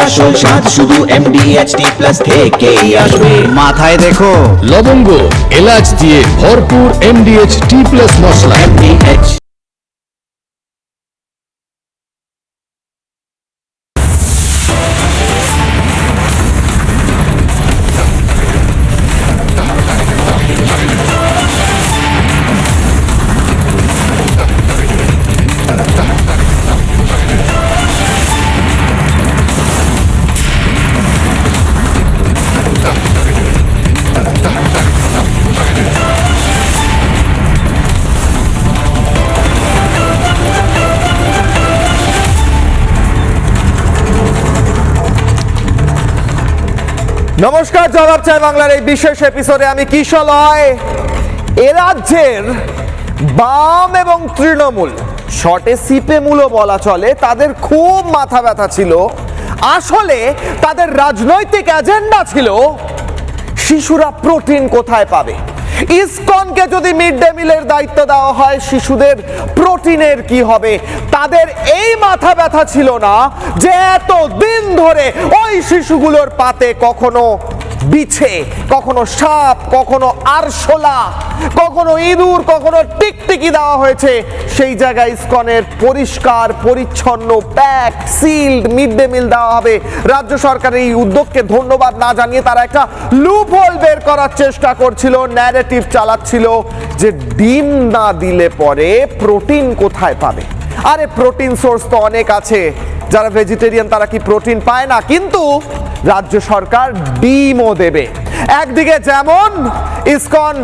আসল স্বাদ শুধু MDHT+ থেকেই আসবে। মাথায় দেখো লবঙ্গ এলাচ দিয়ে ভরপুর MDHT+ মশলা। MDH নমস্কার, জবাব চাই বাংলার এই বিশেষ এপিসোডে আমি কিশলয়। এ রাজ্যের বাম এবং তৃণমূল, শর্টে সিপে মূলও বলা চলে, তাদের খুব মাথা ব্যথা ছিল। আসলে তাদের রাজনৈতিক এজেন্ডা ছিল শিশুরা প্রোটিন কোথায় পাবে। ইসকনকে যদি মিড ডে মিলের দায়িত্ব দেওয়া হয়, শিশুদের প্রোটিনের কি হবে? তাদের এই মাথা ব্যথা ছিল না যে এত দিন ধরে ওই শিশুগুলোর পাতে কখনো বিছে, কখনো সাপ, কখনো আরশোলা, কখনো ইঁদুর, কখনো টিকটিকি দেওয়া হয়েছে। সেই জায়গায় ইসকনের পরিষ্কার পরিচ্ছন্ন pack sealed mid day meal দেওয়া হবে। রাজ্য সরকারের এই উদ্যোগকে ধন্যবাদ না জানিয়ে তারা একটা লুপহোল বের করার চেষ্টা করছিল, ন্যারেটিভ চালাচ্ছিল যে ডিম না দিলে পরে প্রোটিন কোথায় পাবে। আরে প্রোটিন সোর্স তো অনেক আছে, যারা ভেজিটেরিয়ান তারা কি প্রোটিন পায় না? কিন্তু রাজ্য সরকার ডিমও দেবে। একদিকে যেমন ইসকন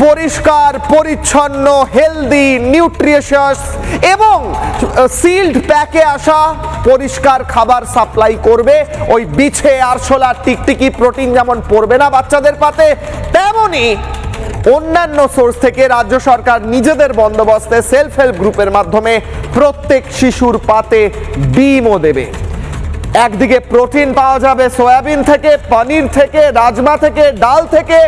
পরিষ্কার পরিচ্ছন্ন হেলদি নিউট্রিশিয়াস এবং সিল্ড প্যাকে আসা পরিষ্কার খাবার সাপ্লাই করবে, ওই বিছে আরশোলা টিকটিকি প্রোটিন যেমন পড়বে না বাচ্চাদের পাতে, তেমনি অন্যান্য সোর্স থেকে রাজ্য সরকার নিজেদের বন্দোবস্তে সেলফ হেল্প গ্রুপের মাধ্যমে প্রত্যেক শিশুর পাতে ডিমও দেবে। একদিকে প্রোটিন পাওয়া যাবে সয়াবিন থেকে, পনির থেকে, রাজমা থেকে, ডাল থেকে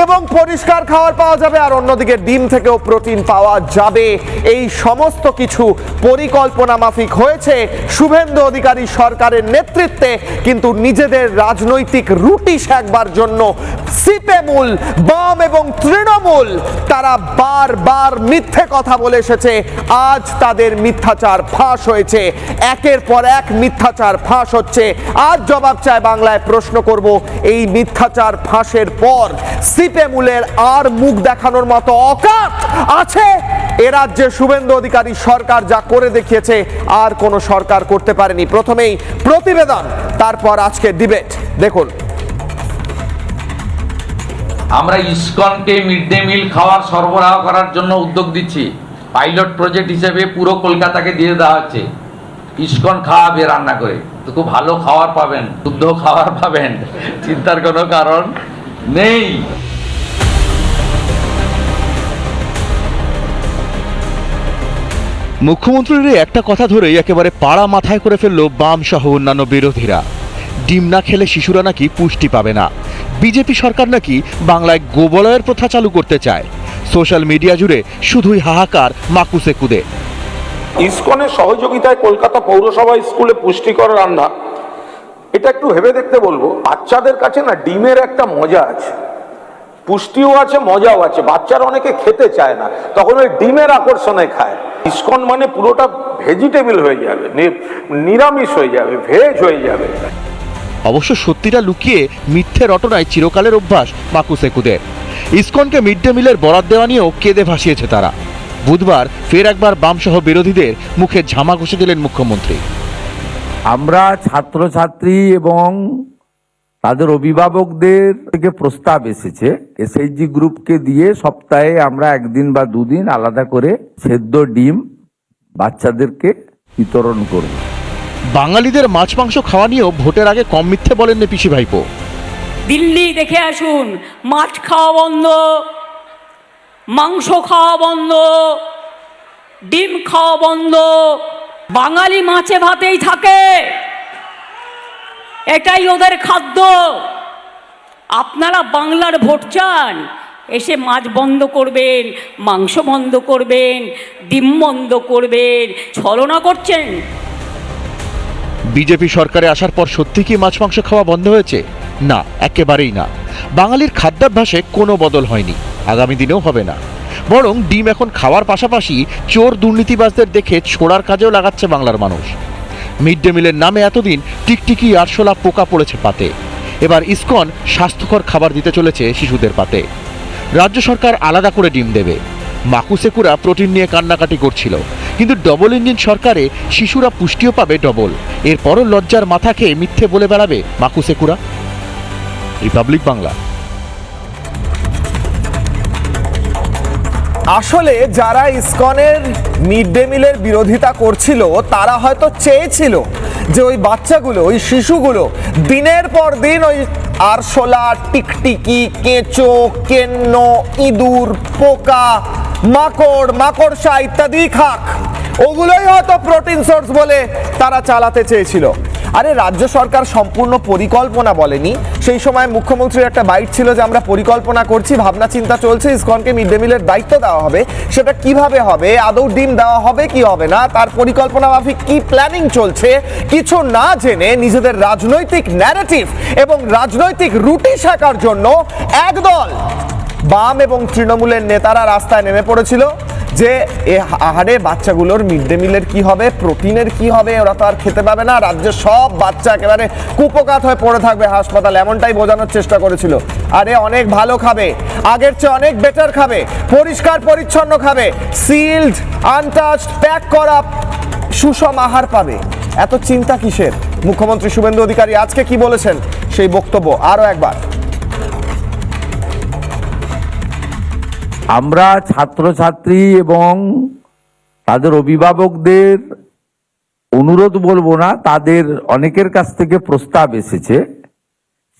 এবং পরিষ্কার খাবার পাওয়া যাবে, আর অন্যদিকে ডিম থেকেও প্রোটিন পাওয়া যাবে। এই সমস্ত কিছু পরিকল্পনা মাফিক হয়েছে শুভেন্দু অধিকারী সরকারের নেতৃত্বে, কিন্তু নিজেদের রাজনৈতিক রুটি সেকবার জন্য সিপেমূল বাম এবং তৃণমূল তারা বারবার মিথ্যে কথা বলে এসেছে। আজ তাদের মিথ্যাচার ফাঁস হয়েছে, একের পর এক মিথ্যাচার ফাঁস হচ্ছে। আজ জবাব চায় বাংলায় প্রশ্ন করব, এই মিথ্যাচার ফাঁসের পর সিপেমূলের আর মুখ দেখানোর মতো অকাত আছে? এ রাজ্যে শুভেন্দু অধিকারী সরকার যা করে দেখিয়েছে আর কোনো সরকার করতে পারেনি। প্রথমেই প্রতিবেদন, তারপর আজকে ডিবেট। দেখুন, আমরা ইসকনকে মিড ডে মিল খাওয়ার সরবরাহ করার জন্য উদ্যোগ দিচ্ছি। পাইলট প্রজেক্ট হিসেবে পুরো কলকাতাকে দিয়ে দেওয়া হচ্ছে। ইসকন খাওয়াবে রান্না করে, তো খুব ভালো খাবার পাবেন, শুদ্ধ খাবার পাবেন, চিন্তার কোনো কারণ নেই। মুখ্যমন্ত্রীর একটা কথা ধরেই একেবারে পাড়া মাথায় করে ফেলল বাম সহ অন্যান্য বিরোধীরা। ডিম না খেলে শিশুরা নাকি পুষ্টি পাবে না। বিজেপি সরকার নাকি বাংলায় গোবলয়ের প্রথা চালু করতে চায়। সোশ্যাল মিডিয়া জুড়ে শুধুই হাহাকার মাকুসে কুদে। ইসকনের সহযোগিতায় কলকাতা পৌরসভা স্কুলে পুষ্টিকর রান্না, এটা একটু ভেবে দেখতে বলবো। বাচ্চাদের কাছে না ডিমের একটা মজা আছে, পুষ্টিও আছে মজাও আছে। বাচ্চারা অনেকে খেতে চায় না, তখন ওই ডিমের আকর্ষণে খায়। ইসকন মানে পুরোটা ভেজিটেবল হয়ে যাবে, নিরামিষ হয়ে যাবে, ভেজ হয়ে যাবে। অবশ্য সত্যিটা লুকিয়ে মিথ্যে রটনায় চিরকালের অভ্যাস মাকুসে কুদের। ইসকনকে মিড ডে মিলের বরাদ দেওয়া নিয়েও কেঁদে ভাসিয়েছে তারা। বুধবার ফের একবার বামসহ বিরোধীদের মুখে ঝামা ঘষে দিলেন মুখ্যমন্ত্রী। আমরা ছাত্রছাত্রী এবং তাদের অভিভাবকদের থেকে প্রস্তাব এসেছে, এসএইচজি গ্রুপকে দিয়ে সপ্তাহে আমরা একদিন বা দুদিন আলাদা করে সেদ্ধ ডিম বাচ্চাদেরকে বিতরণ করব। বাঙালিদের মাছ মাংস খাওয়া নিয়েও ভোটের আগে কম মিথ্যে বলেননি পিসি ভাইপো। দিল্লি দেখে আসুন, মাছ খাওয়া বন্ধ, মাংস খাওয়া বন্ধ, ডিম খাওয়া বন্ধ, বাঙালি মাছে ভাতেই থাকে, এটাই ওদের খাদ্য। আপনারা বাংলার ভোট চান, এসে মাছ বন্ধ করবেন, মাংস বন্ধ করবেন, ডিম বন্ধ করবেন, ছলনা করছেন। বিজেপি সরকারে আসার পর সত্যি কি মাছ মাংস খাওয়া বন্ধ হয়েছে? না, একেবারেই না। বাঙালির খাদ্যাভ্যাসে কোনো বদল হয়নি, আগামী দিনেও হবে না। বরং ডিম এখন খাওয়ার পাশাপাশি চোর দুর্নীতিবাজদের দেখে ছোড়ার কাজেও লাগাচ্ছে বাংলার মানুষ। মিড ডে মিলের নামে এতদিন টিকটিকি আরশোলা পোকা পড়েছে পাতে, এবার ইসকন স্বাস্থ্যকর খাবার দিতে চলেছে শিশুদের পাতে। রাজ্য সরকার আলাদা করে ডিম দেবে। মাকুসেকুরা প্রোটিন নিয়ে কান্নাকাটি করছিল, কিন্তু ডবল ইঞ্জিন সরকারে শিশুরা পুষ্টিও পাবে ডবল। এরপরও লজ্জার মাথা খেয়ে মিথ্যে বলে বেড়াবে মাকুসেকুরা। রিপাবলিক বাংলা। আসলে যারা ইসকনের মিড ডে মিলের বিরোধিতা করছিল তারা হয়তো চেয়েছিল যে ওই বাচ্চাগুলো, ওই শিশুগুলো দিনের পর দিন ওই আরশোলা, টিকটিকি, কেঁচো, কেন্ন, ইঁদুর, পোকা, মাকড়সা ইত্যাদি খাক। ওগুলোই হয়তো প্রোটিন সোর্স বলে তারা চালাতে চেয়েছিল। আরে রাজ্য সরকার সম্পূর্ণ পরিকল্পনা বলেনি। সেই সময় মুখ্যমন্ত্রীর একটা বাইট ছিল যে আমরা পরিকল্পনা করছি, ভাবনা চিন্তা চলছে, ইসকনকে মিড ডে মিলের দায়িত্ব দেওয়া হবে। সেটা কিভাবে হবে, আদৌ ডিম দেওয়া হবে কি হবে না, তার পরিকল্পনা মাফিক কি প্ল্যানিং চলছে, কিছু না জেনে নিজেদের রাজনৈতিক ন্যারেটিভ এবং রাজনৈতিক রুটি শেখার জন্য একদল বাম এবং তৃণমূলের নেতারা রাস্তায় নেমে পড়েছিল যে এ আহারে বাচ্চাগুলোর মিড ডে মিলের কি হবে, প্রোটিনের কি হবে, ওরা তো আর খেতে পাবে না, রাজ্যের সব বাচ্চা একেবারে কুপোকাত হয়ে পড়ে থাকবে হাসপাতালে, এমনটাই বোঝানোর চেষ্টা করেছিল। আরে অনেক ভালো খাবে, আগের চেয়ে অনেক বেটার খাবে, পরিষ্কার পরিচ্ছন্ন খাবে, সিলড, আনটাচড, প্যাক করা সুষম আহার পাবে। এত চিন্তা কিসের? মুখ্যমন্ত্রী শুভেন্দু অধিকারী আজকে কি বলেছেন সেই বক্তব্য আরো একবার। আমরা ছাত্রছাত্রী এবং তাদের অভিভাবকদের অনুরোধ বলবো না, তাদের অনেকের কাছ থেকে প্রস্তাব এসেছে,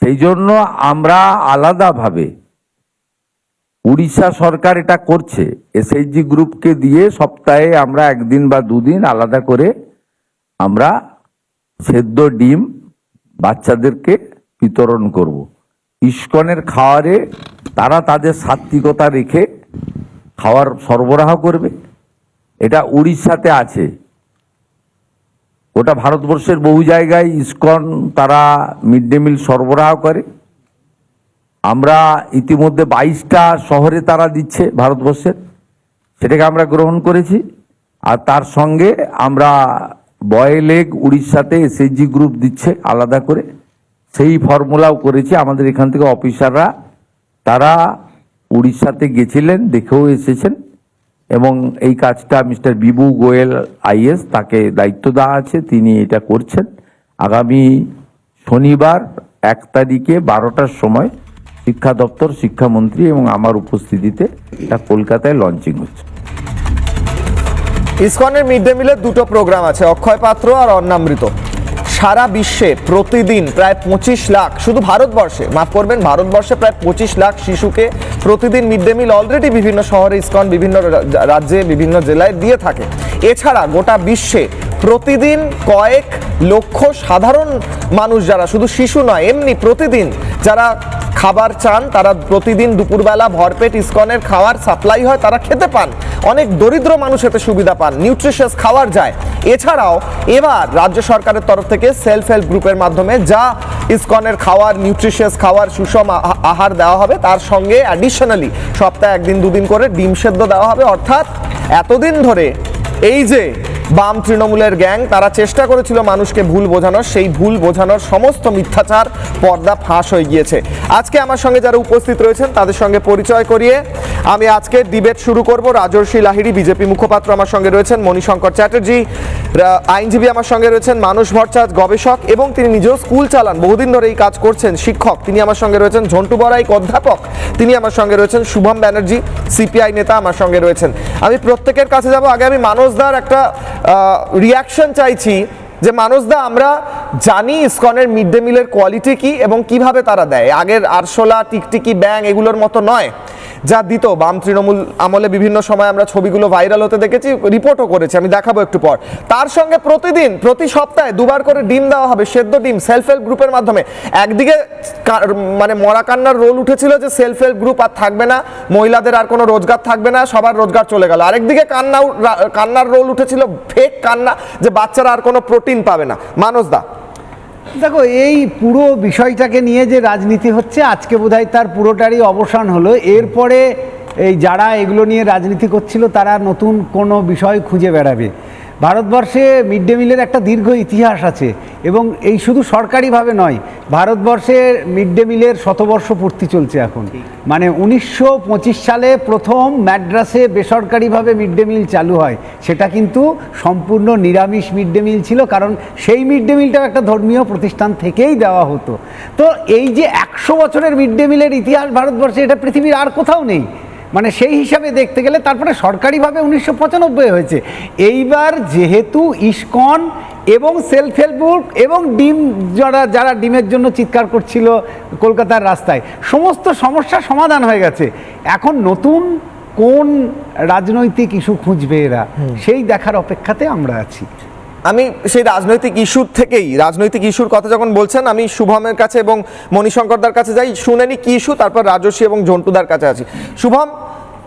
সেই জন্য আমরা আলাদাভাবে, উড়িষ্যা সরকার এটা করছে, এসএইচজি গ্রুপকে দিয়ে সপ্তাহে আমরা একদিন বা দুদিন আলাদা করে আমরা সেদ্ধ ডিম বাচ্চাদেরকে বিতরণ করব। ইসকনের খাওয়ারে তারা তাদের সাত্বিকতা রেখে খাওয়ার সরবরাহ করবে। এটা উড়িষ্যাতে আছে, ওটা ভারতবর্ষের বহু জায়গায় ইসকন তারা মিড ডে মিল সরবরাহ করে। আমরা ইতিমধ্যে 22টা শহরে তারা দিচ্ছে ভারতবর্ষের, সেটাকে আমরা গ্রহণ করেছি। আর তার সঙ্গে আমরা বয়েল এগ উড়িষ্যাতে এসএইচজি গ্রুপ দিচ্ছে আলাদা করে, সেই ফর্মুলাও করেছি। আমাদের এখান থেকে অফিসাররা তারা উড়িষ্যাতে গেছিলেন, দেখেও এসেছেন, এবং এই কাজটা মিস্টার বিভু গোয়েল আইএস তাকে দায়িত্ব দেওয়া আছে, তিনি এটা করছেন। আগামী শনিবার 1 তারিখে 12টার সময় শিক্ষা দপ্তর, শিক্ষামন্ত্রী এবং আমার উপস্থিতিতে এটা কলকাতায় লঞ্চিং হচ্ছে। ইসকনের মিড ডে মিলের দুটো প্রোগ্রাম আছে, অক্ষয় পাত্র আর অন্নামৃত। সারা বিশ্বে প্রতিদিন প্রায় 25 লাখ, শুধু ভারতবর্ষে, মাফ করবেন, ভারতবর্ষে প্রায় 25 লাখ শিশুকে প্রতিদিন মিড ডে মিল অলরেডি বিভিন্ন শহরে ইসকন বিভিন্ন রাজ্যে বিভিন্ন জেলায় দিয়ে থাকে। এছাড়া গোটা বিশ্বে প্রতিদিন কয়েক লক্ষ সাধারণ মানুষ, যারা শুধু শিশু নয় এমনি প্রতিদিন যারা খাবার চান, তারা প্রতিদিন দুপুরবেলা ভরপেট ইসকনের খাওয়ার সাপ্লাই হয়, তারা খেতে পান। অনেক দরিদ্র মানুষ এতে সুবিধা পান, নিউট্রিশিয়াস খাবার যায়। এছাড়াও এবার রাজ্য সরকারের তরফ থেকে সেলফ হেল্প গ্রুপের মাধ্যমে যা ইসকনের খাওয়ার, নিউট্রিশিয়াস খাওয়ার, সুষম আহার দেওয়া হবে, তার সঙ্গে অ্যাডিশনালি সপ্তাহে 1-2 দিন করে ডিম সেদ্ধ দেওয়া হবে। অর্থাৎ এতদিন ধরে এই যে বাম তৃণমূলের গ্যাং, তারা চেষ্টা করেছিল মানুষকে ভুল বোঝানোর, সেই ভুল বোঝানোর সমস্ত মিথ্যাচার পর্দা ফাঁস হয়ে গিয়েছে। আজকে আমার সঙ্গে যারা উপস্থিত রয়েছেন তাদের সঙ্গে পরিচয় করিয়ে আমি আজকে ডিবেট শুরু করব। রাজর্ষি লাহিড়ী বিজেপি মুখপাত্র আমার সঙ্গে রয়েছেন, মণিশঙ্কর চ্যাটার্জি আইনজীবী আমার সঙ্গে রয়েছেন, মানস ভট্টাচার্য গবেষক এবং তিনি নিজেও স্কুল চালান, বহুদিন ধরে এই কাজ করছেন, শিক্ষক, তিনি আমার সঙ্গে রয়েছেন। ঝন্টু বড়াইক অধ্যাপক, তিনি আমার সঙ্গে রয়েছেন। শুভম ব্যানার্জি সিপিআই নেতা আমার সঙ্গে রয়েছেন। আমি প্রত্যেকের কাছে যাব। আগে আমি মানসদার একটা রিয়াকশন চাইছি যে মানসদা, আমরা জানি ইসকনের মিড ডে মিলের কোয়ালিটি কি এবং কিভাবে তারা দেয়। আগের আরশোলা, টিকটিকি, ব্যাং এগুলোর মতো নয় যা দিত বাম তৃণমূল আমলে। বিভিন্ন সময় আমরা ছবিগুলো ভাইরাল হতে দেখেছি, রিপোর্টও করেছি, আমি দেখাবো একটু পর। তার সঙ্গে প্রতিদিন প্রতি সপ্তাহে 2 বার করে ডিম দেওয়া হবে, সেদ্ধ ডিম, সেলফ হেল্প গ্রুপের মাধ্যমে। একদিকে মানে মরা কান্নার রোল উঠেছিল যে সেলফ হেল্প গ্রুপ আর থাকবে না, মহিলাদের আর কোনো রোজগার থাকবে না, সবার রোজগার চলে গেল। আরেকদিকে কান্নার রোল উঠেছিল, ফেক কান্না, যে বাচ্চারা আর কোনো প্রোটিন পাবে না। মানসদা, দেখো, এই পুরো বিষয়টাকে নিয়ে যে রাজনীতি হচ্ছে, আজকে বোধহয় তার পুরোটারই অবসান হলো। এরপরে এই যারা এগুলো নিয়ে রাজনীতি করছিল তারা নতুন কোনো বিষয় খুঁজে বেড়াবে। ভারতবর্ষে মিড ডে মিলের একটা দীর্ঘ ইতিহাস আছে, এবং এই শুধু সরকারিভাবে নয়, ভারতবর্ষে মিড ডে মিলের শতবর্ষ পূর্তি চলছে এখন। মানে 1925 সালে প্রথম ম্যাড্রাসে বেসরকারিভাবে মিড ডে মিল চালু হয়। সেটা কিন্তু সম্পূর্ণ নিরামিষ মিড ডে মিল ছিল, কারণ সেই মিড ডে মিলটাও একটা ধর্মীয় প্রতিষ্ঠান থেকেই দেওয়া হতো। তো এই যে 100 বছরের মিড ডে মিলের ইতিহাস ভারতবর্ষে, এটা পৃথিবীর আর কোথাও নেই। মানে সেই হিসাবে দেখতে গেলে তারপরে সরকারিভাবে 1995 হয়েছে। এইবার যেহেতু ইসকন এবং সেলফ হেল্প গ্রুপ এবং ডিম, যারা ডিমের জন্য চিৎকার করছিল কলকাতার রাস্তায়, সমস্ত সমস্যার সমাধান হয়ে গেছে। এখন নতুন কোন রাজনৈতিক ইস্যু খুঁজবে এরা, সেই দেখার অপেক্ষাতে আমরা আছি। আমি সেই রাজনৈতিক ইস্যুর কথা যখন বলছেন, আমি শুভমের কাছে এবং মণিশঙ্করদার কাছে যাই, শুনেনি কি ইস্যু, তারপর রাজস্বী এবং ঝন্টুদার কাছে আছি। শুভম,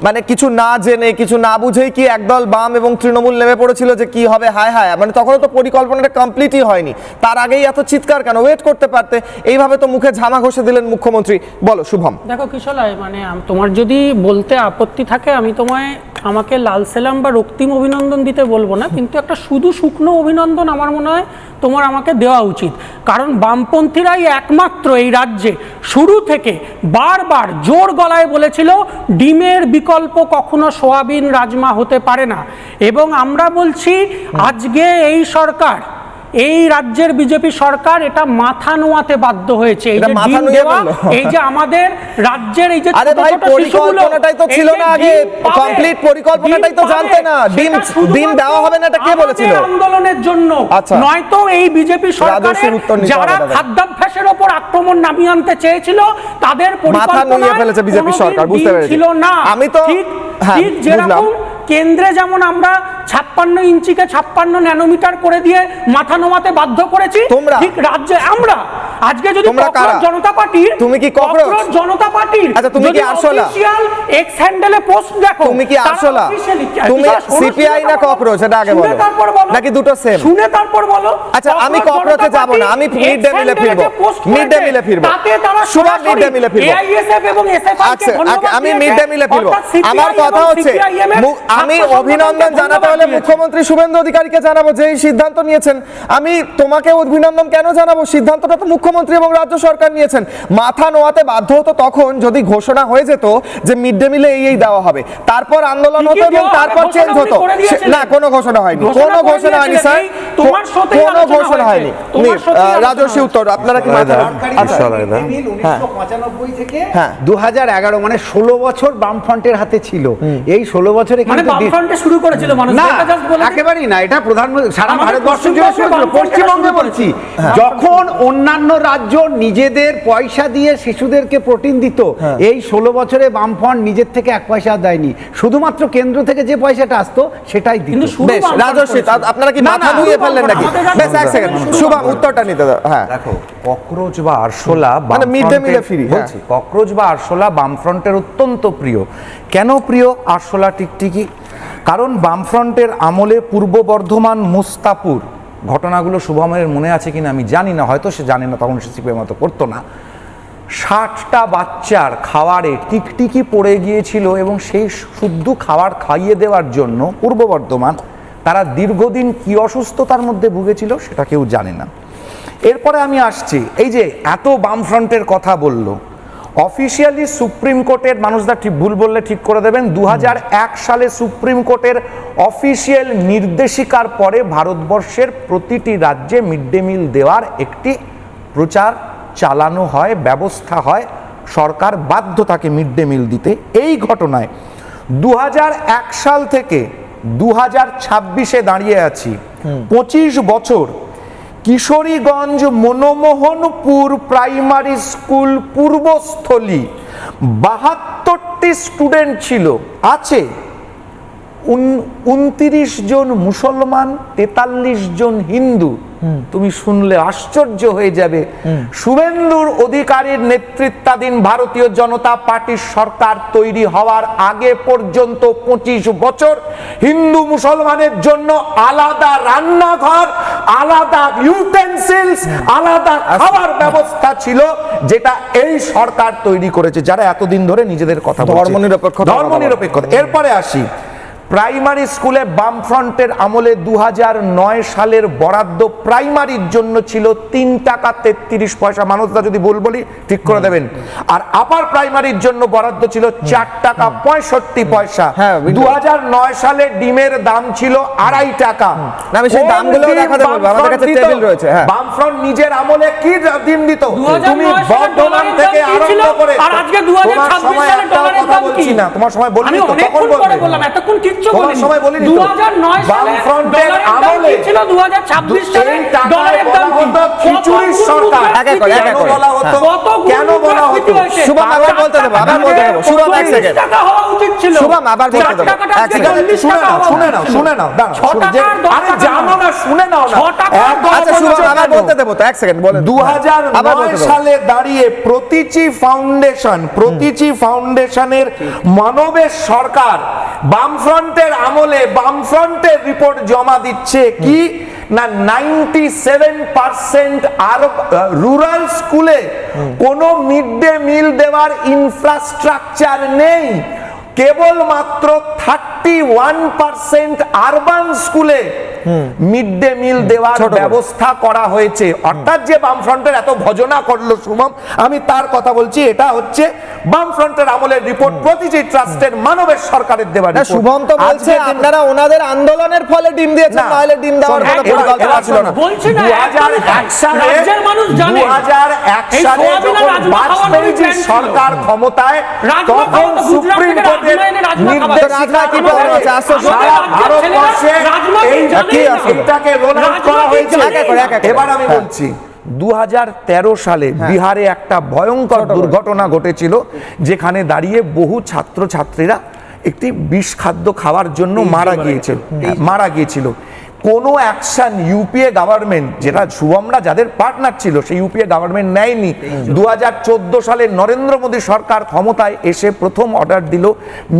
মানে কিছু না জেনে, কিছু না বুঝেই কি একদল বাম এবং তৃণমূল নেমে পড়েছিল যে কি হবে, হায় হায়, মানে তখনও তো পরিকল্পনাটা কমপ্লিটই হয়নি, তার আগেই এত চিৎকার কেন? ওয়েট করতে পারতে। এইভাবে তো মুখে ঝামা ঘষে দিলেন মুখ্যমন্ত্রী। বলো শুভম। দেখো কিশোরয়, মানে তোমার যদি বলতে আপত্তি থাকে, আমি আমাকে লাল সেলাম বা রক্তিম অভিনন্দন দিতে বলবো না, কিন্তু একটা শুধু শুকনো অভিনন্দন আমার মনে হয় তোমার আমাকে দেওয়া উচিত। কারণ বামপন্থীরাই একমাত্র এই রাজ্যে শুরু থেকে বারবার জোর গলায় বলেছিল ডিমের বিকল্প কখনো সোয়াবিন রাজমা হতে পারে না। এবং আমরা বলছি আজকে এই সরকার, এই রাজ্যের বিজেপি সরকার এটা মাথা নোয়াতে বাধ্য হয়েছে। এই যে ডিম দেওয়া, এই যে আমাদের রাজ্যের এই যে আরে ভাই, পরিকল্পনাটাই তো ছিল না আগে, কমপ্লিট পরিকল্পনাটাই তো জানতে না। ডিম দেওয়া হবে না, এটা কে বলেছিল? আন্দোলনের জন্য, নয়তো এই বিজেপি সরকারের যারা খাদ্যাভ্যাসের ওপর আক্রমণ নামিয়ে আনতে চেয়েছিল তাদের মাথা নুয়ে ফেলেছে বিজেপি সরকার, বুঝতে পেরেছি। ছিল না। আমি তো ঠিক যেরকম কেন্দ্রে যেমন আমরা 56 ইঞ্চিকে 56 ন্যানোমিটার করে দিয়ে মাথা নোয়াতে বাধ্য করেছি, ঠিক রাজ্যে আমরা আজকে যদি জনতা পার্টির, তুমি কি ককরোচ জনতা পার্টির, আচ্ছা তুমি কি আরশোলা, অফিশিয়াল এক্স হ্যান্ডেলে পোস্ট দেখো, তুমি কি আরশোলা, তুমি সিপিআই না ককরোচ, এটা আগে বলো, নাকি দুটো সেম? শুনে তারপর বলো। আচ্ছা আমি ককরোচে যাব না, আমি মিড ডে মিলে ফিরবো, মিড ডে মিলে ফিরবো, তাতে তারা শুভ মিড ডে মিলে ফিরবো, এআইএসএফ এবং এসএফআই কে ধন্যবাদ। আমি মিড ডে মিলে ফিরবো। আমার কথা হচ্ছে, আমি অভিনন্দন জানাতে হলে মুখ্যমন্ত্রী শুভেন্দু অধিকারীকে জানাবো যে এই সিদ্ধান্ত নিয়েছেন। আমি তোমাকে অভিনন্দন কেন জানাবো? সিদ্ধান্তটা তো মুখ্যমন্ত্রী এবং রাজ্য সরকার নিয়েছেন। মাথা নোয়াতে বাধ্য হতো তখন যদি ঘোষণা হয়ে যেত যে মিড ডে মিলে এই দেওয়া হবে, তারপর আন্দোলন হতো এবং তারপর চেঞ্জ হতো। না, কোনো ঘোষণা হয়নি, কোনো ঘোষণা হয়নি স্যার, কোনো ঘোষণা হয়নি। রাজস্বী উত্তর, আপনারা কি মাথা 1995 থেকে 2011, মানে 16 বছর বামফ্রন্টের হাতে ছিল। এই 16 বছরে শুরু করেছিল মানুষ, একেবারেই না, এটা প্রধানমন্ত্রী সারা ভারতবর্ষ জুড়ে শুরু করেছিল। পশ্চিমবঙ্গে বলছি, যখন অন্যান্য রাজ্য নিজেদের পয়সা দিয়ে শিশুদেরকে প্রোটিন দিত, এই 16 বছরে বামফ্রন্ট নিজের থেকে 1 পয়সা দেয়নি, শুধুমাত্র কেন্দ্র থেকে যে পয়সাটা আসতো সেটাই দিত। রাজস্বী, আপনারা কি মাথা ধুয়ে ফেললেন নাকি? বেশ, এক সেকেন্ড শুভম উত্তরটা নিতে দাও। হ্যাঁ, দেখো, ককরোচ বা আরশোলা, মানে মিড ডে মিলে ফিরি বলছি, ককরোচ বা আরশোলা বামফ্রন্টের অত্যন্ত প্রিয়। কেন প্রিয় আরশোলা টিকটিকি? কারণ বামফ্রন্টের আমলে পূর্ব বর্ধমান মুস্তাপুর ঘটনাগুলো শুভমের মনে আছে কিনা আমি জানি না, হয়তো সে জানে না, তখন সে সিপিএম মতো করতো না। 60টা বাচ্চার খাওয়ারে টিকটিকি পড়ে গিয়েছিল এবং সেই শুদ্ধ খাবার খাইয়ে দেওয়ার জন্য পূর্ব বর্ধমান তারা দীর্ঘদিন কি অসুস্থতার মধ্যে ভুগেছিল সেটা কেউ জানে না। এরপরে আমি আসছি, এই যে এত বামফ্রন্টের কথা বললো, অফিসিয়ালি সুপ্রিম কোর্টের, মানুষদা ঠিক ভুল বললে ঠিক করে দেবেন, 2001 সালে সুপ্রিম কোর্টের অফিসিয়াল নির্দেশিকার পরে ভারতবর্ষের প্রতিটি রাজ্যে মিড ডে মিল দেওয়ার একটি প্রচার চালানো হয়, ব্যবস্থা হয়, সরকার বাধ্য থাকে মিড ডে মিল দিতে। এই ঘটনায় 2001 সাল থেকে 2026-এ দাঁড়িয়ে আছি, 25 বছর কিশোরীগঞ্জ মনমোহনপুর প্রাইমারি স্কুল পূর্বস্থলী 72টি স্টুডেন্ট ছিল, আছে 29 জন মুসলমান, 43 জন হিন্দু। তুমি শুনলে আশ্চর্য হয়ে যাবে। শুভেন্দুর অধিকারীর নেতৃত্বাধীন ভারতীয় জনতা পার্টির সরকার তৈরি হওয়ার আগে পর্যন্ত 25 বছর হিন্দু মুসলমানের জন্য আলাদা রান্নাঘর, আলাদা ইউটেন্সিলস, আলাদা খাবার ব্যবস্থা ছিল, যেটা এই সরকার তৈরি করেছে, যারা এতদিন ধরে নিজেদের কথা বলছে ধর্মনিরপেক্ষতা। এরপরে আসি প্রাইমারি স্কুলে বামফ্রন্টের আমলে 2009 সালের বরাদ্দ প্রাইমারির জন্য ছিল 3 টাকা 33 পয়সা। মানুষরা যদি বলি ঠিক করে দেবেন। আর আপার প্রাইমারির জন্য বরাদ্দ ছিল 4 টাকা 65 পয়সা। 2009 সালে ডিমের দাম ছিল 2.5 টাকা। আমি সেই দামগুলো দেখাতে বলবো, আমাদের কাছে টেবিল রয়েছে। বামফ্রন্ট নিজের আমলে কি ডিম দিত? তুমি বর্ধমান থেকে আরম্ভ করে আর আজকে 2026 সালে ডলারের দাম কি? বলছি না, তোমার সময় বলিনি তো, তখন বললাম এতক্ষণ তোমার সময় বলিনি তো। 2009 সালে বামফ্রন্টের আমলে ছিল 2026 সালে ডলারের দাম হতো খিচুড়ির সরকার। কেন বলা হতো? কেন বলা হতো? শুভম আবার বলতে দেবো, শুভম 1 সেকেন্ড। টাকা হওয়া উচিত ছিল। শুভম আবার বলতে দেবো, 1 সেকেন্ড। শুনে নাও আরে জানো না, শুনে নাও না। আচ্ছা শুভম আবার বলতে দেবো তো, 1 সেকেন্ড বলেন। 2009 সালে দাঁড়িয়ে প্রতিচি ফাউন্ডেশনের মানবের সরকার বামফ্রন্টের আমলে বামফ্রন্টের রিপোর্ট জমা দিচ্ছে কি না 97% রুরাল স্কুলে কোনো মিড ডে মিল দেওয়ার ইনফ্রাস্ট্রাকচার নেই। কেবলমাত্র 31% আরবান স্কুলে মিড ডে মিল দেওয়ার ব্যবস্থা করা হয়েছে। অর্থাৎ যে বামফ্রন্টের এত ভজনা করলো শুভম, আমি তার কথা বলছি। এটা হচ্ছে বামফ্রন্টের আমলের রিপোর্ট, প্রতিটি ট্রাস্টের মানবের সরকারের দেওয়া রিপোর্ট। শুভম তো বলছে আপনারা ওনাদের আন্দোলনের ফলে ডিম দিয়েছেন, নাহলে ডিম দেওয়ার কোনো পরিকল্পনা ছিল না। 2001 সালে যখন বাজপেয়ীর সরকার ক্ষমতায়, তখন সুপ্রিম কোর্টের নির্দেশিকা কি বলা আছে? ভারতবর্ষে এইটাকে রোল আউট করা হয়েছে। এবার আমি বলছি 2013 সালে বিহারে একটা ভয়ঙ্কর দুর্ঘটনা ঘটেছিল, যেখানে দাঁড়িয়ে বহু ছাত্রছাত্রীরা একটি বিষ খাদ্য খাওয়ার জন্য মারা গিয়েছিল। কোনো অ্যাকশন ইউপিএ গভর্নমেন্ট, যেটা শুভমরা যাদের পার্টনার ছিল, সেই ইউপিএ গভর্নমেন্ট নেয়নি। 2014 সালে নরেন্দ্র মোদী সরকার ক্ষমতায় এসে প্রথম অর্ডার দিল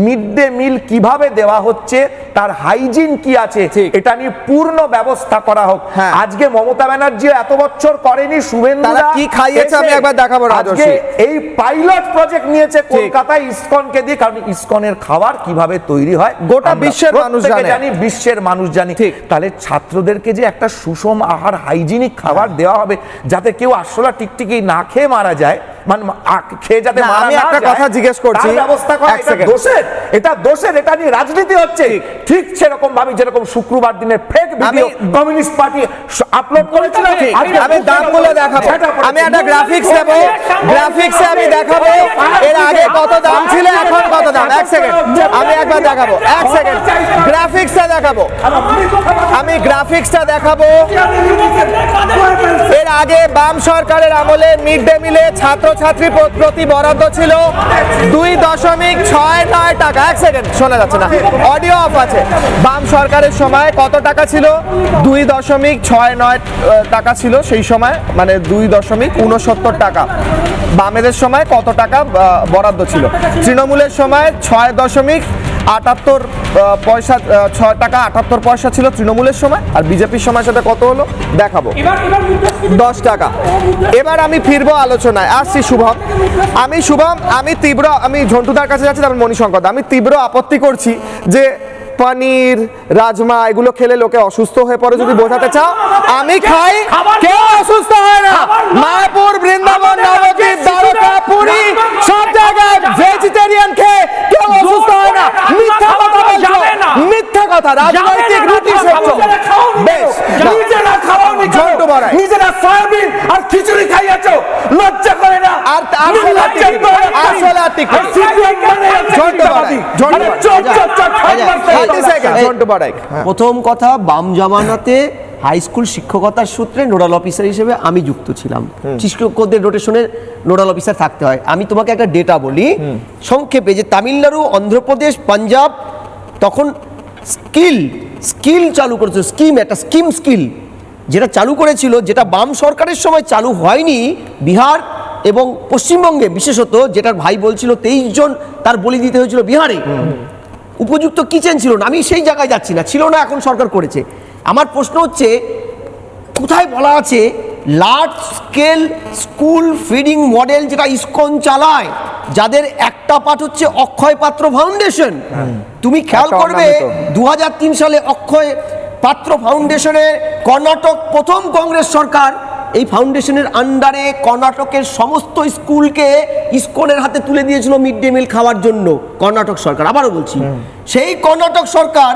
মিড ডে মিল কিভাবে দেওয়া হচ্ছে, তার হাইজিন কি আছে, এটা নিয়ে পূর্ণ ব্যবস্থা করা হোক। আজকে মমতা ব্যানার্জি এত বছর করেনি, শুভেন্দু কি খাইয়েছে আমি একবার দেখাবো। আজকে এই পাইলট প্রজেক্ট নিয়েছে কলকাতায় ইসকনকে দিয়ে, কারণ ইসকনের খাবার কিভাবে তৈরি হয় গোটা বিশ্বের মানুষ জানে, বিশ্বের মানুষ জানে। তাহলে ছাত্রদেরকে যে একটা সুষম আহার, হাইজিনিক খাবার দেওয়া হবে, যাতে কেউ আসলে টিকটিকি না খেয়ে মারা যায়, মানে খেয়ে যাতে মারা না যায়। আমি একটা কথা জিজ্ঞেস করছি, ব্যবস্থা করা এটা দোষের, এটা নিয়ে রাজনীতি হচ্ছে। ঠিক সেরকম ভাবে যেরকম শুক্রবার দিনে fake video communist party upload করেছিল, আমি দামগুলো দেখাবো। আমি একটা গ্রাফিক্স দেবো, গ্রাফিক্সে আমি দেখাবো এর আগে কত দাম ছিল, এখন কত দাম। 1 সেকেন্ড, আমি একবার দেখাবো। 1 সেকেন্ড, গ্রাফিক্সটা দেখাবো। আমি গ্রাফিক্সটা দেখাবো। এর আগে বাম সরকারের আমলে মিড ডে মিলে ছাত্রছাত্রী প্রতি বরাদ্দ ছিল 2.69 টাকা। 1 সেকেন্ড, শোনা যাচ্ছে না, অডিও অফ আছে। বাম সরকারের সময় কত টাকা ছিল? 2.69 টাকা ছিল সেই সময়, মানে 2.69 টাকা। বামেদের সময় কত টাকা বরাদ্দ ছিল? তৃণমূলের সময় 6.78 পয়সা, 6 টাকা 78 পয়সা ছিল তৃণমূলের সময়। আর বিজেপির সময় সেটা কত হলো দেখাবো, 10 টাকা। এবার আমি ফিরবো আলোচনায়, আসছি শুভম। আমি ঝন্টুদার কাছে যাচ্ছি, তারপর মণিশঙ্কর। আমি তীব্র আপত্তি করছি যে পনির, রাজমা এগুলো খেলে লোকে অসুস্থ হয়ে পড়ে। যদি বোঝাতে চাও, আমি খাই, কেউ অসুস্থ হয় না। মায়াপুর, বৃন্দাবন, নবদ্বীপ, দ্বারকা, পুরী সব জায়গায় ভেজিটেরিয়ান খেয়ে কেউ অসুস্থ হয় না। মিথ্যা কথা বলছো, মিথ্যা কথা। রাজনৈতিক রুটি সেবছো, বেশ নিজেরা খাওয়ানি, ঝন্টু বড়াই নিজেরা সয়াবিন আর খিচুড়ি খাইয়েছো, লজ্জা করে না। আর আসলে ঠিক প্রথম কথা, বাম জামানাতে হাই স্কুল শিক্ষকতার সূত্রে নোডাল অফিসার হিসেবে আমি যুক্ত ছিলাম। শিক্ষকদের রোটেশনের নোডাল অফিসার থাকতে হয়। আমি তোমাকে একটা ডেটা বলি সংক্ষেপে, যে তামিলনাড়ু, অন্ধ্রপ্রদেশ, পাঞ্জাব তখন স্কিল চালু করেছিল, স্কিল যেটা চালু করেছিল, যেটা বাম সরকারের সময় চালু হয়নি বিহার এবং পশ্চিমবঙ্গে বিশেষত, যেটার ভাই বলছিল 23 জন তার বলি দিতে হয়েছিল বিহারে, উপযুক্ত কিচেন ছিল না। আমি সেই জায়গায় যাচ্ছি না, ছিল না, এখন সরকার করেছে। আমার প্রশ্ন হচ্ছে কোথায় বলা আছে large scale school feeding model যেটা ইসকন চালায়, যাদের একটা পার্ট হচ্ছে অক্ষয় পাত্র ফাউন্ডেশন। তুমি খেয়াল করবে 2003 সালে অক্ষয় পাত্র ফাউন্ডেশনে কর্ণাটক প্রথম কংগ্রেস সরকার এই ফাউন্ডেশনের আন্ডারে কর্ণাটকের সমস্ত স্কুলকে ইসকনের হাতে তুলে দিয়েছিল মিড ডে মিল খাওয়ার জন্য কর্ণাটক সরকার। আবারও বলছি, সেই কর্ণাটক সরকার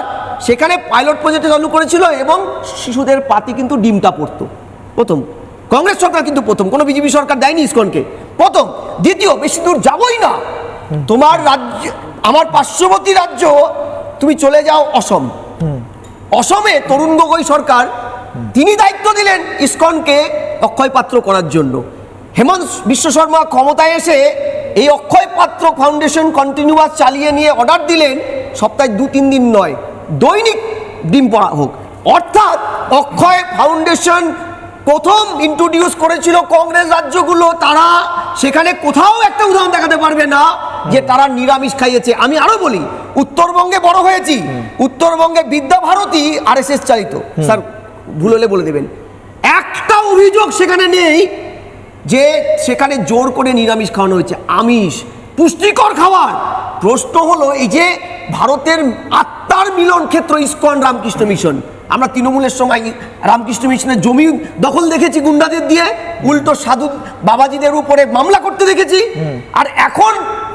সেখানে পাইলট প্রজেক্ট চালু করেছিল এবং শিশুদের পাতে কিন্তু ডিমটা পড়তো। প্রথম কংগ্রেস সরকার কিন্তু প্রথম, কোনো বিজেপি সরকার দেয়নি ইসকনকে, প্রথম। দ্বিতীয়, বেশি দূর যাবই না, তোমার রাজ্য, আমার পার্শ্ববর্তী রাজ্য, তুমি চলে যাও অসম। অসমে তরুণ গগৈ সরকার, তিনি দায়িত্ব দিলেন ইসকনকে অক্ষয় পাত্র করার জন্য। হেমন্ত বিশ্ব শর্মা ক্ষমতায় এসে এই অক্ষয় পাত্র ফাউন্ডেশন কন্টিনিউয়াস চালিয়ে নিয়ে অর্ডার দিলেন সপ্তাহে 2-3 দিন নয়, দৈনিক ডিম পড়া হোক। অর্থাৎ অক্ষয় ফাউন্ডেশন প্রথম ইন্ট্রোডিউস করেছিল কংগ্রেস রাজ্যগুলো, তারা সেখানে কোথাও একটা উদাহরণ দেখাতে পারবে না যে তারা নিরামিষ খাইয়েছে। আমি আরো বলি, উত্তরবঙ্গে বড় হয়েছি, উত্তরবঙ্গে বিদ্যাভারতী RSS চালিত, স্যার ভুল হলে বলে দেবেন, একটা অভিযোগ সেখানে নেই যে সেখানে জোর করে নিরামিষ খাওয়ানো হয়েছে, আমিষ পুষ্টিকর খাবার। প্রশ্ন হলো এই যে ভারতের আত্মার মিলন ক্ষেত্র ইসকন রামকৃষ্ণ মিশন, আমরা তৃণমূলের সময় রামকৃষ্ণ মিশনের জমি দখল দেখেছি গুন্ডাদের দিয়ে, উল্টো সাধু বাবাজিদের উপরে মামলা করতে দেখেছি। আর এখন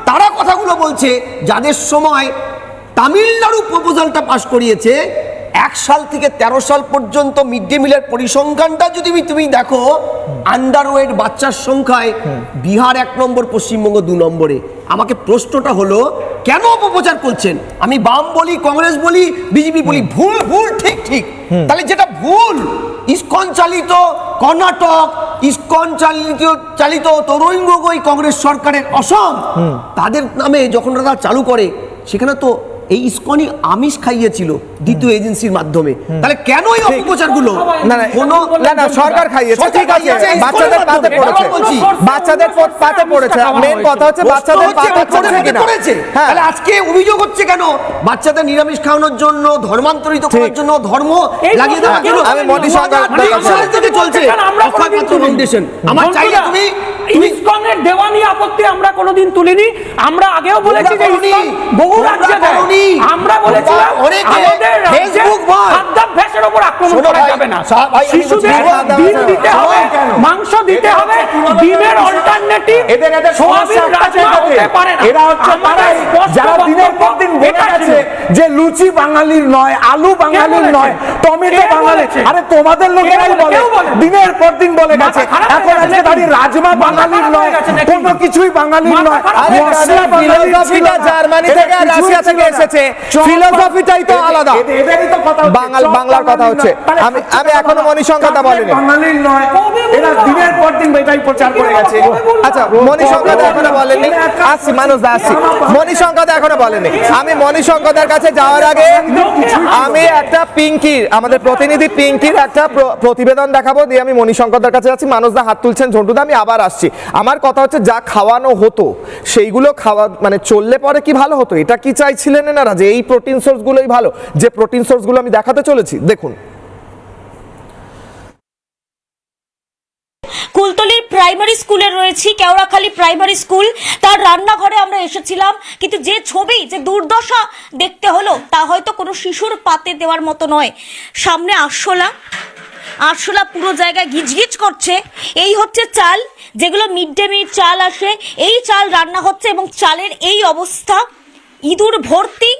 তারা কথাগুলো বলছে যাদের সময় তামিলনাড়ু প্রপোজালটা পাশ করিয়েছে, 1 সাল থেকে 13 সাল পর্যন্ত মিড ডে মিলের পরিসংখ্যানটা যদি তুমি দেখো, আন্ডারওয়েট বাচ্চার সংখ্যায় বিহার 1 নম্বর, পশ্চিমবঙ্গ 2 নম্বরে। আমাকে প্রশ্নটা হলো কেন অপপ্রচার করছেন? আমি বাম বলি, কংগ্রেস বলি, বিজেপি বলি, ভুল ভুল, ঠিক ঠিক। তাহলে যেটা ভুল, ইসকন চালিত কর্ণাটক, ইসকন চালিত তরুণ গগৈ কংগ্রেস সরকারের অসম, তাদের নামে যখন তারা চালু করে, সেখানে তো এই ইসকনই আমিষ খাইয়েছিল দ্বিতীয় এজেন্সির মাধ্যমে। তাহলে কেন এই অপপ্রচারগুলো? না সরকার খাইয়েছে, ঠিক আছে, বাচ্চাদের পাতে পড়েছে, বাচ্চাদের পাতে পড়েছে। মেন কথা হচ্ছে বাচ্চাদের পাতে পড়েছে কিনা। তাহলে আজকে অভিযোগ হচ্ছে কেন বাচ্চাদের নিরামিষ খাওয়ানোর জন্য, ধর্মান্তরিত করার জন্য, ধর্ম লাগিয়ে দেওয়ার জন্য। আমি মণিশঙ্কর থেকে চলছে অক্ষয় পাত্র ফাউন্ডেশন। আমার চাইলে তুমি ইসকনের দেওয়ানি আপত্তি আমরা কোনোদিন তুলিনি। আমরা আগেও বলেছি যে ইসকন বহু রাজ্যে দেয়, আমরা বলেছিলাম আমাদের ফেসবুক খাদ্যাভ্যাসের উপর আক্রমণ করা যাবে না। শিশুদের ডিম দিতে হবে, মাংস দিতে হবে, ডিমের অল্টারনেটিভ সোয়াবিন রাজমা হতে পারে না। এরা হচ্ছে যারা দিনের পর দিন বলে গেছে যে লুচি বাঙালির নয়, আলু বাঙালির নয়, টমেটো বাঙালির। আরে তোমাদের লোকেরাই বলে, দিনের পর দিন বলে গেছে। এখন আজকে দাঁড়িয়ে রাজমা বাঙালির নয়, কোনো কিছুই বাঙালির নয়। মশলা ফিলোসফিটা জার্মানি থেকে রাশিয়া থেকে এসেছে, ফিলোসফিটাই তো আলাদা। বাংলার কথা হচ্ছে, আমি এখনো মণিশঙ্করদা বলেনি বাঙালির নয়, এরা দিনের পর দিন এটাই প্রচার করে গেছে। আচ্ছা, মণিশঙ্করদা এখনো বলেনি, আসছি মানুষদা, আসছি। মণিশঙ্করদা এখনো বলেনি। আমি মণিশঙ্করদার কাছে যাওয়ার আগে আমি একটা পিঙ্কির, আমাদের প্রতিনিধি পিঙ্কির একটা প্রতিবেদন দেখাবো, দিয়ে আমি মণিশঙ্করদার কাছে যাচ্ছি। মানুষদা হাত তুলছেন, ঝন্টুদা আমি আবার আসছি। আমার কথা হচ্ছে যা খাওয়ানো হতো সেইগুলো খাওয়া মানে চললে পরে কি ভালো হতো? এটা কি চাইছিলেন এনারা যে এই প্রোটিন সোর্সগুলোই ভালো? যে প্রোটিন সোর্সগুলো আমি দেখাতে চলেছি, দেখুন। কুলতলির প্রাইমারি স্কুলে রয়েছি, কেওড়াখালী প্রাইমারি স্কুল, তার রান্নাঘরে আমরা এসেছিলাম। কিন্তু যে ছবি, যে দুর্দশা দেখতে হলো, তা হয়তো কোনো শিশুর পাতে দেওয়ার মতো নয়। সামনে আরশোলা পুরো জায়গায় গিজগিজ করছে। এই হচ্ছে চাল, যেগুলো মিড ডে মিল চাল আসে, এই চাল রান্না হচ্ছে এবং চালের এই অবস্থা, ইঁদুর ভর্তি।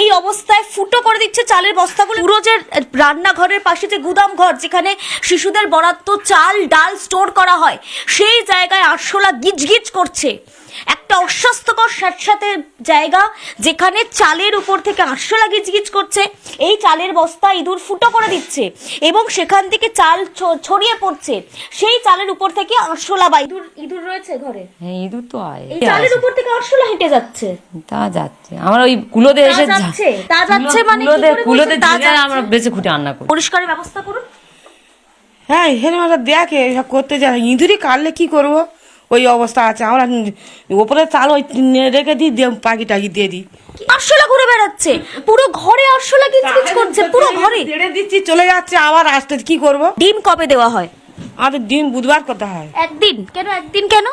এই অবস্থায় ফুটো করে দিচ্ছে চালের বস্তাগুলো। পুরো যে রান্নাঘরের পাশে যে গুদাম ঘর, যেখানে শিশুদের বরাদ্দ চাল ডাল স্টোর করা হয়, সেই জায়গায় আরশোলা গিজগিজ করছে। একটা অস্বাস্থ্যকর স্যাঁতস্যাঁতে জায়গা, যেখানে চালের উপর থেকে আরশোলা গিজগিজ করছে, এই চালের বস্তা ইঁদুর ফুটো করে দিচ্ছে এবং সেখান থেকে চাল ছড়িয়ে পড়ছে, সেই চালের উপর থেকে আরশোলা বা ইঁদুর রয়েছে ঘরে। হ্যাঁ, ইঁদুর তো হয়, এই চালের উপর থেকে আরশোলা হেঁটে যাচ্ছে। তা যাচ্ছে, আমার ওই কুলোতে এসে তা যাচ্ছে মানে কুলোতে আমরা বেঁচে খুঁটে রান্না করি। পরিষ্কারের ব্যবস্থা করুন। হ্যাঁ, এখানে আমরা দেখে সব করতে যায়, ইঁদুরই কাটলে কি করবো, ওই অবস্থা আছে। আমরা ওপরে চাল ওই রেখে দিই, পাখি টাকি দিয়ে দিই। আরশোলা ঘুরে বেড়াচ্ছে পুরো ঘরে, আরশোলা কিচকিচ করছে পুরো ঘরে। ছেড়ে দিচ্ছি, চলে যাচ্ছে, আবার আসতে কি করব। ডিম কবে দেওয়া হয়? আমাদের ডিম বুধবার করতে হয়। একদিন কেন? একদিন কেন?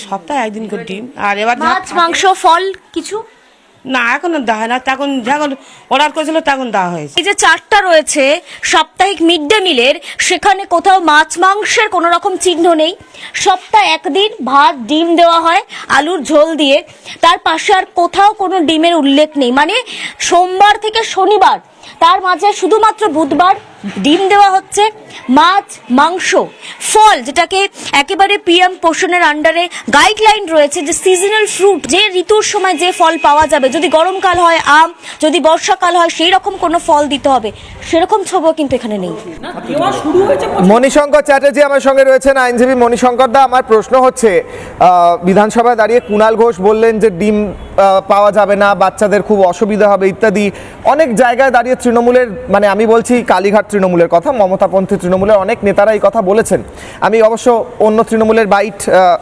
সপ্তাহে একদিন করে ডিম। আর এবার মাছ মাংস ফল কিছু না, এখনো দেয় না, তখন যখন অর্ডার করেছিল তখন দেওয়া হয়েছে। এই যে চার্টটা রয়েছে সাপ্তাহিক মিড ডে মিলের, সেখানে কোথাও মাছ মাংসের কোনো রকম চিহ্ন নেই। সপ্তাহে একদিন ভাত ডিম দেওয়া হয় আলুর ঝোল দিয়ে, তার পাশে আর কোথাও কোনো ডিমের উল্লেখ নেই। মানে সোমবার থেকে শনিবার, তার মাঝে শুধুমাত্র বুধবার ডিম দেওয়া হচ্ছে। মাছ মাংস ফল, যেটাকে একেবারে পিএম পোষণের আন্ডারে গাইডলাইন রয়েছে যে সিজনাল ফ্রুট, যে ঋতুর সময় যে ফল পাওয়া যাবে, যদি গরমকাল হয় আম, যদি বর্ষাকাল হয় সেই রকম কোনো ফল দিতে হবে, সেরকম ছবিও কিন্তু এখানে নেই। মণিশঙ্কর চ্যাটার্জি আমার সঙ্গে রয়েছেন, আইনজীবী মণিশঙ্কর দা। আমার প্রশ্ন হচ্ছে, বিধানসভায় দাঁড়িয়ে কুণাল ঘোষ বললেন যে ডিম পাওয়া যাবে না, বাচ্চাদের খুব অসুবিধা হবে ইত্যাদি। অনেক জায়গায় দাঁড়িয়ে তৃণমূলের, মানে আমি বলছি কালীঘাট তৃণমূলের কথা, মমতাপন্থী তৃণমূলের অনেক নেতারা এই কথা বলেছেন। আমি অবশ্য অন্য তৃণমূলের বাইট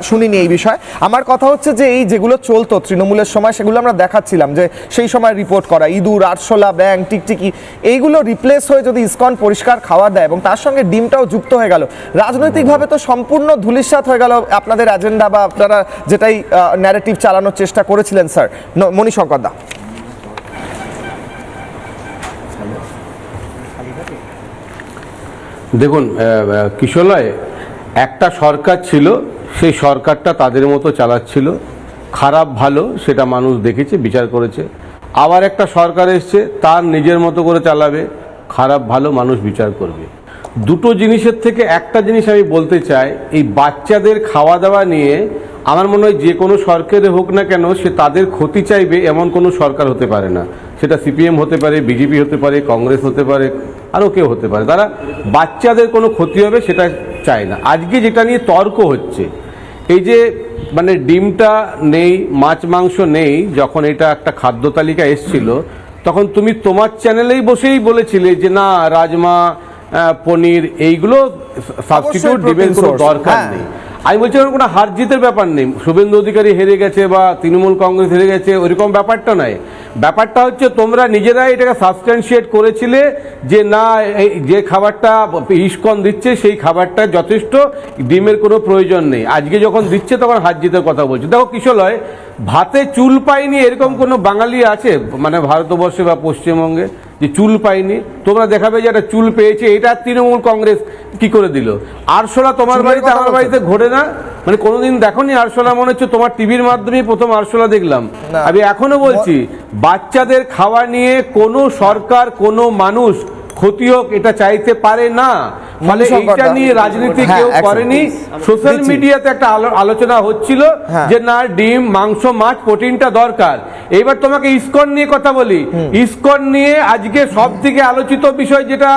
শুনিনি এই বিষয়ে। আমার কথা হচ্ছে যে এই যেগুলো চলতো তৃণমূলের সময়, সেগুলো আমরা দেখাচ্ছিলাম যে সেই সময় রিপোর্ট করা ইঁদুর, আরশোলা, ব্যাং, টিকটিকি, এইগুলো রিপ্লেস হয়ে যদি ইসকন পরিষ্কার খাওয়া দেয় এবং তার সঙ্গে ডিমটাও যুক্ত হয়ে গেল, রাজনৈতিকভাবে তো সম্পূর্ণ ধূলিসাৎ হয়ে গেল আপনাদের এজেন্ডা বা আপনারা যেটাই ন্যারেটিভ চালানোর চেষ্টা করেছিলেন। স্যার মণিশঙ্কর দা, দেখুন কিশোরলয়, একটা সরকার ছিল, সেই সরকারটা তাদের মতো চালাচ্ছিল, খারাপ ভালো সেটা মানুষ দেখেছে, বিচার করেছে। আবার একটা সরকার এসছে, তার নিজের মতো করে চালাবে, খারাপ ভালো মানুষ বিচার করবে। দুটো জিনিসের থেকে একটা জিনিস আমি বলতে চাই, এই বাচ্চাদের খাওয়া দাওয়া নিয়ে আমার মনে হয় যে কোনো সরকারে হোক না কেন, সে তাদের ক্ষতি চাইবে এমন কোনো সরকার হতে পারে না। সেটা সিপিএম হতে পারে, বিজেপি হতে পারে, কংগ্রেস হতে পারে, আরও কেউ হতে পারে। তারা বাচ্চাদের কোনো ক্ষতি হবে সেটা চায় না। আজকে যেটা নিয়ে তর্ক হচ্ছে, এই যে মানে ডিমটা নেই, মাছ মাংস নেই, যখন এটা একটা খাদ্য তালিকা এসছিল, তখন তুমি তোমার চ্যানেলেই বসেই বলেছিলে যে না, রাজমা, পনির, এইগুলো সাবস্টিটিউট ডিমের কোনো দরকার নেই। আমি বলছি কোনো হার জিতের ব্যাপার নেই, শুভেন্দু অধিকারী হেরে গেছে বা তৃণমূল কংগ্রেস হেরে গেছে, ওইরকম ব্যাপারটা নয়। ব্যাপারটা হচ্ছে তোমরা নিজেরাই এটাকে সাবস্ট্যান্সিয়েট করেছিলে যে না, যে খাবারটা ইসকন দিচ্ছে সেই খাবারটা যথেষ্ট, ডিমের কোনো প্রয়োজন নেই। আজকে যখন দিচ্ছে তখন হার জিতের কথা বলছে। দেখো কিশোরলয়, ভাতে চুল পাইনি এরকম কোনো বাঙালি আছে মানে ভারতবর্ষে বা পশ্চিমবঙ্গে যে চুল পাইনি? তোমরা দেখাবে যে একটা চুল পেয়েছে, এটা তৃণমূল কংগ্রেস কি করে দিল? আরশোলা তোমার বাড়িতে আমার বাড়িতে ঘোরে না? মানে কোনোদিন দেখোনি আরশোলা? মনে হচ্ছে তোমার টিভির মাধ্যমে প্রথম আরশোলা দেখলাম। আমি এখনো বলছি, বাচ্চাদের খাওয়া নিয়ে কোনো সরকার, কোনো মানুষ ক্ষতি হোক এটা চাইতে পারে না। ফলে এইটা নিয়ে রাজনীতি কেউ করেনি। সোশ্যাল মিডিয়াতে একটা আলোচনা হচ্ছিল যে না, ডিম, মাংস, মাছ, প্রোটিনটা দরকার। এইবার তোমাকে ইসকন নিয়ে কথা বলি। ইসকন নিয়ে আজকে সব থেকে আলোচিত বিষয় যেটা,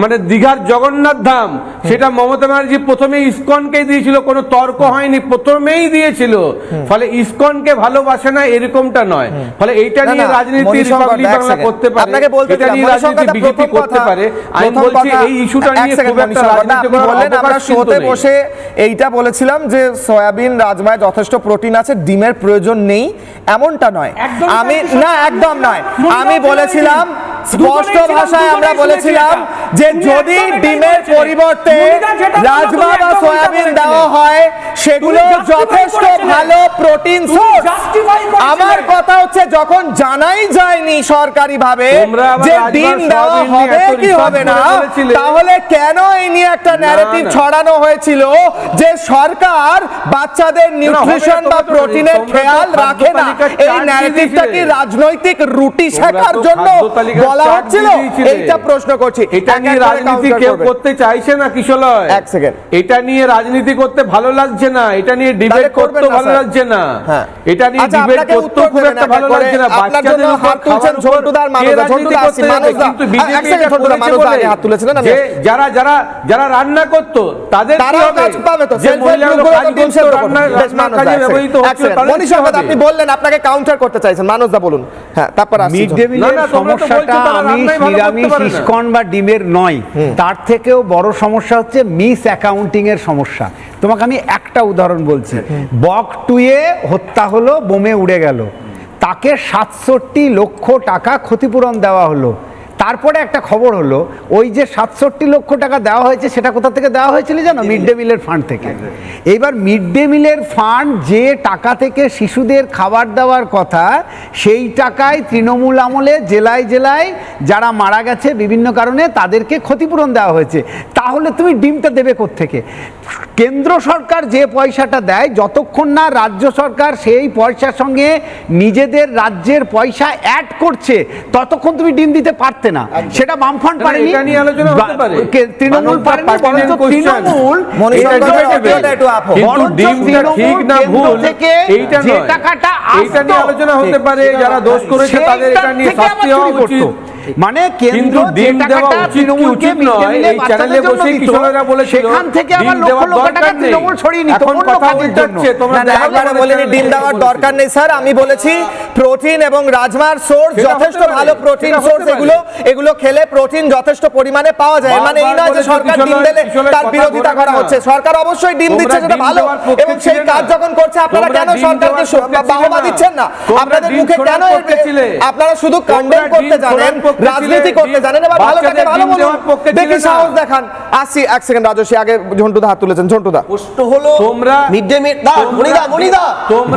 মানে দীঘার জগন্নাথ ধাম, সেটা মমতা ব্যানার্জি প্রথমে ইসকনকে দিয়েছিল, কোনো তর্ক হয়নি, প্রথমেই দিয়েছিল। ফলে ইসকনকে ভালোবাসে না এরকমটা নয়। ফলে এইটা নিয়ে রাজনীতি রিপাবলিক বাংলা করতে পারে, এটা নিয়ে রাজনীতি বিজেপি করতে পারে। আমি বলছি এই ইস্যুটা নিয়ে খুব একটা রাজনীতি করার অবকাশ শোতে বসে এইটা বলেছিলাম যে সয়াবিন, রাজমায় যথেষ্ট প্রোটিন আছে, ডিমের প্রয়োজন নেই, এমনটা নয়। আমি না, একদম নয়। আমি বলেছিলাম স্পষ্ট ভাষায়, আমরা বলেছিলাম যে যদি ডিমের পরিবর্তে রাজমা বা সয়াবিন দেওয়া হয়, সেগুলো যথেষ্ট ভালো প্রোটিন সোর্স। আমার কথা হচ্ছে, যখন জানাই যায়নি সরকারিভাবে যে ডিম দেওয়া হবে কি হবে না, তাহলে কেন এই নিয়ে একটা ন্যারেটিভ ছড়ানো হয়েছিল যে সরকার বাচ্চাদের নিউট্রিশন বা প্রোটিনের খেয়াল রাখে না? এই ন্যারেটিভটা কি রাজনৈতিক রুটি শেখার জন্য বলা হচ্ছিল? এইটা প্রশ্ন করছি। এটা নিয়ে রাজনীতি কেউ করতে চাইছে না কিশোরলয়। এক সেকেন্ড, এটা নিয়ে রাজনীতি করতে ভালো লাগছে না, এটা নিয়ে ডিবেট করতে ভালো লাগছে না, এটা নিয়ে ডিবেট করতে খুব একটা ভালো লাগছে না। বাচ্চাদের উপর খাওয়ার উপর কিন্তু বিজেপি এটা করেছে বলে যে যারা রান্না করতো তাদের কি হবে, যে মহিলাগুলো কাজ করতো রান্না কাজে ব্যবহৃত হচ্ছে, আপনি বললেন আপনাকে কাউন্টার করতে চাইছেন, মানুষদা বলুন। হ্যাঁ, তারপর মিড ডে মিলের সমস্যাটা আমি নিরামিষ ইসকন বা ডিমের নয়, তার থেকেও বড় সমস্যা হচ্ছে মিস অ্যাকাউন্টিং এর সমস্যা। তোমাকে আমি একটা উদাহরণ বলছি, বক টুয়ে হত্যা হলো, বোমে উড়ে গেল, তাকে 67 লক্ষ টাকা ক্ষতিপূরণ দেওয়া হলো। তারপরে একটা খবর হলো ওই যে 67 লক্ষ টাকা দেওয়া হয়েছে সেটা কোথা থেকে দেওয়া হয়েছিল জানো? মিড ডে মিলের ফান্ড থেকে। এইবার মিড ডে মিলের ফান্ড যে টাকা থেকে শিশুদের খাবার দেওয়ার কথা, সেই টাকায় তৃণমূল আমলে জেলায় জেলায় যারা মারা গেছে বিভিন্ন কারণে তাদেরকে ক্ষতিপূরণ দেওয়া হয়েছে। তাহলে তুমি ডিমটা দেবে কোত্থেকে? কেন্দ্র সরকার যে পয়সাটা দেয়, যতক্ষণ না রাজ্য সরকার সেই পয়সার সঙ্গে নিজেদের রাজ্যের পয়সা অ্যাড করছে ততক্ষণ তুমি ডিম দিতে পারতে না। সেটা বামফ্রন্ট পারেনি, তৃণমূল পারেনি, বরঞ্চ তৃণমূল যে টাকাটা আলোচনা হতে পারে, যারা দোষ করেছে তাদের এটা নিয়ে শাস্তি হওয়া উচিত। মানে কেন্দ্র ডিম দেওয়া উচিত কি উচিত নয়, এই চ্যানেলে বসে কিশোররা বলেছিল সেখান থেকে আবার লক্ষ লক্ষ টাকা তৃণমূল ছড়িয়ে নিত অন্য কাজের জন্য। একবারে বলিনি ডিম দেওয়ার দরকার নেই স্যার, আমি বলেছি প্রোটিন এবং রাজমার সোর্স যথেষ্ট ভালো প্রোটিন সোর্স, এগুলো খেলে প্রোটিন যথেষ্ট পরিমাণে পাওয়া যায়। মানে এই নয় যে সরকার ডিম দিলে তার বিরোধিতা করা হচ্ছে, সরকার অবশ্যই ডিম দিচ্ছে, যেটা ভালো, এবং সেই কাজ যখন করছে আপনারা কেন সরকারকে বাহবা দিচ্ছেন না? আপনাদের মুখে কেন আপনারা শুধু কন্ডেম করতে জানেন, রাজনীতি করতে জানেন, এবার ভালো কাজে ভালো বলুন, দেখি সাহস দেখান। আসি এক সেকেন্ড, রাজস্বী আগে ঝন্টুদা হাত তুলেছেন, ঝন্টুদা প্রশ্ন হলো মিড ডে মিল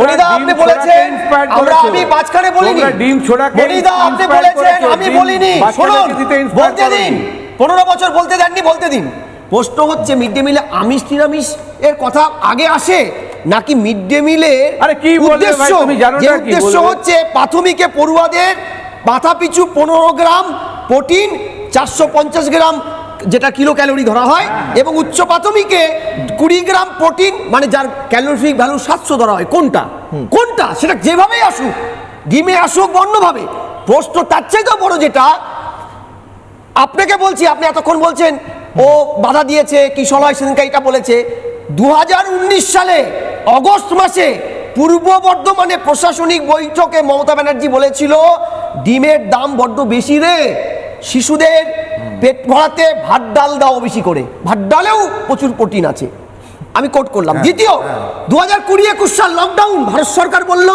মনিদা আপনি বলেছেন, আমি মাঝখানে বলিনি, মনিদা আপনি বলেছেন আমি বলিনি, শুনুন বলতে দিন, 15 বছর বলতে দেননি, বলতে দিন। প্রশ্ন হচ্ছে মিড ডে মিলে আমিষ নিরামিষ এর কথা আগে আসে নাকি মিড ডে মিলে উদ্দেশ্য? যে উদ্দেশ্য হচ্ছে প্রাথমিকে পড়ুয়াদের মাথা পিছু 15 গ্রাম প্রোটিন, 450 গ্রাম যেটা কিলো ক্যালোরি ধরা হয়, এবং উচ্চ প্রাথমিকে 20 গ্রাম প্রোটিন, মানে যার ক্যালোরিফিক ভ্যালু 700 ধরা হয়। কোনটা সেটা যেভাবেই আসুক, ডিমে আসুক অন্যভাবে, প্রশ্ন তার চাইতেও বড় যেটা আপনাকে বলছি, আপনি এতক্ষণ বলছেন ও বাধা দিয়েছে, কিশোরয় সেদিনকে এটা বলেছে। 2019 সালে অগস্ট মাসে পূর্ব বর্ধমানে প্রশাসনিক বৈঠকে মমতা ব্যানার্জি বলেছিল ডিমের দাম বড্ড বেশি রে, শিশুদের পেট ভরাতে ভাত ডাল দাও বেশি করে, ভাত ডালেও প্রচুর প্রোটিন আছে। আমি কোট করলাম। দ্বিতীয়, 2020-21 সাল লকডাউন, ভারত সরকার বলল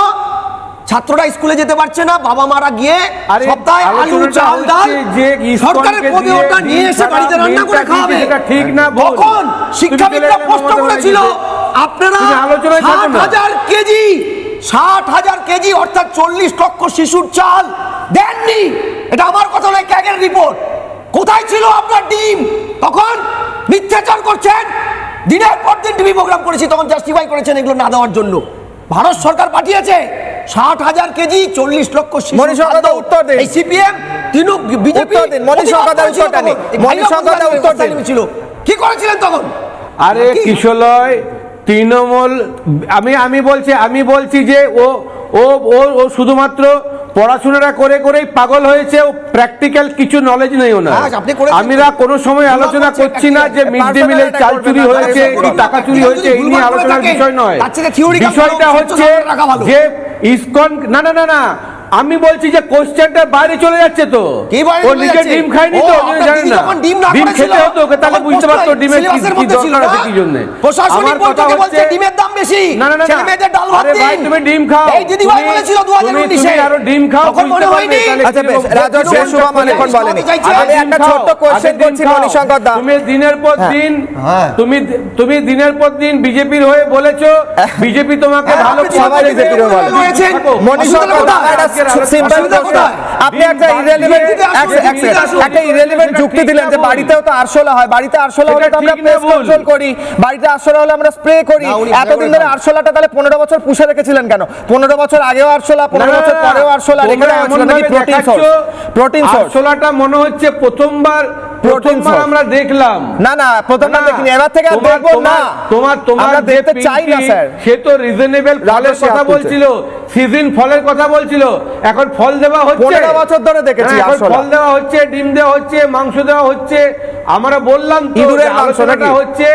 ছাত্ররা স্কুলে যেতে পারছে না, বাবা মারা গিয়ে সপ্তাহে আলু চাল ডাল সরকারের পদে ওটা নিয়ে এসে বাড়িতে রান্না করে খাবে। ঠিক না, তখন শিক্ষাবিদরা প্রশ্ন করেছিল আপনারা 60,000 কেজি অর্থাৎ 40 লক্ষ শিশুর চাল দেননি। এটা আমার কথা নয়, ক্যাগের রিপোর্ট। কোথায় ছিল আপনার ডিম? তখন মিথ্যাচার করছেন, দিনের পর দিন টিভি প্রোগ্রাম করেছি, তখন জাস্টিফাই করেছেন এগুলো না দেওয়ার জন্য। ভারত সরকার পাঠিয়েছে 60,000 কেজি 40 লক্ষ শিশু। উত্তর দিন, এই সিপিএম বিজেপি ছিল, কি করেছিলেন তখন? আরে কিশোরয় তৃণমূল, আমি বলছি যে ও শুধুমাত্র পড়াশোনাটা করে করেই পাগল হয়েছে, ও প্র্যাকটিক্যাল কিছু নলেজ নেই ওনার। আমরা কোনো সময় আলোচনা করছি না যে মিড ডে মিলের চাল চুরি হয়েছে, টাকা চুরি হয়েছে, এই নিয়ে আলোচনার বিষয় নয়। বিষয়টা হচ্ছে যে ইসকন, না আমি বলছি যে কোশ্চেনটা বাইরে চলে যাচ্ছে, তো ও নিজে ডিম খায়নি, তো জানেন না ডিম খেতে হতো ওকে, তাহলে বুঝতে পারতো ডিমের কি দরকার আছে, কি জন্য। আমার কথা হচ্ছে ডিমের দাম বেশি, না ছেলে মেয়েদের ডাল ভাত দিন। ভাই তুমি ডিম খাও, এই দিদি ভাই বলেছিল 2019 এ আরো ডিম খাও, বুঝতে পারবে। আচ্ছা বেশ, রাজস্বী শুভম অনেকক্ষণ বলেনি, আমি একটা ছোট্ট কোশ্চেন করছি মণিশঙ্কর দা। তুমি দিনের পর দিন তুমি দিনের পর দিন বিজেপির হয়ে বলেছো, বিজেপি তোমাকে ভালো সবাই বিজেপির হয়ে বলেছেন। মণিশঙ্কর দা আপনি একটা ইরেলেভেন্ট যুক্তি দিলেন যে বাড়িতেও তো আরশোলা হয়, বাড়িতে আরশোলা হলে তো আমরা পেস্ট কন্ট্রোল করি, বাড়িতে আরশোলা হলে আমরা স্প্রে করি। এতদিন ধরে আরশোলাটা তাহলে 15 বছর পুষে রেখেছিলেন কেন? 15 বছর আগেও আরশোলা, 15 বছর পরেও আরশোলা রেখে দেওয়া হয়েছিল নাকি? Protein source. আরশোলাটা মনে হচ্ছে প্রথমবার প্রথমবার আমরা দেখলাম। না প্রথমবার দেখিনি, এবার থেকে আর দেখবো না। তোমার আমরা দেখতে চাই না স্যার। সে তো রিজনেবল ফলের কথা বলছিল, সিজন ফলের কথা বলছিল, এখন ফল দেওয়া হচ্ছে। 15 বছর ধরে দেখেছি এখন আসলে। ফল দেওয়া হচ্ছে, ডিম দেওয়া হচ্ছে, মাংস দেওয়া হচ্ছে। আমরা বললাম তো ইঁদুরের মাংস আলোচনাটা নাকি? হচ্ছে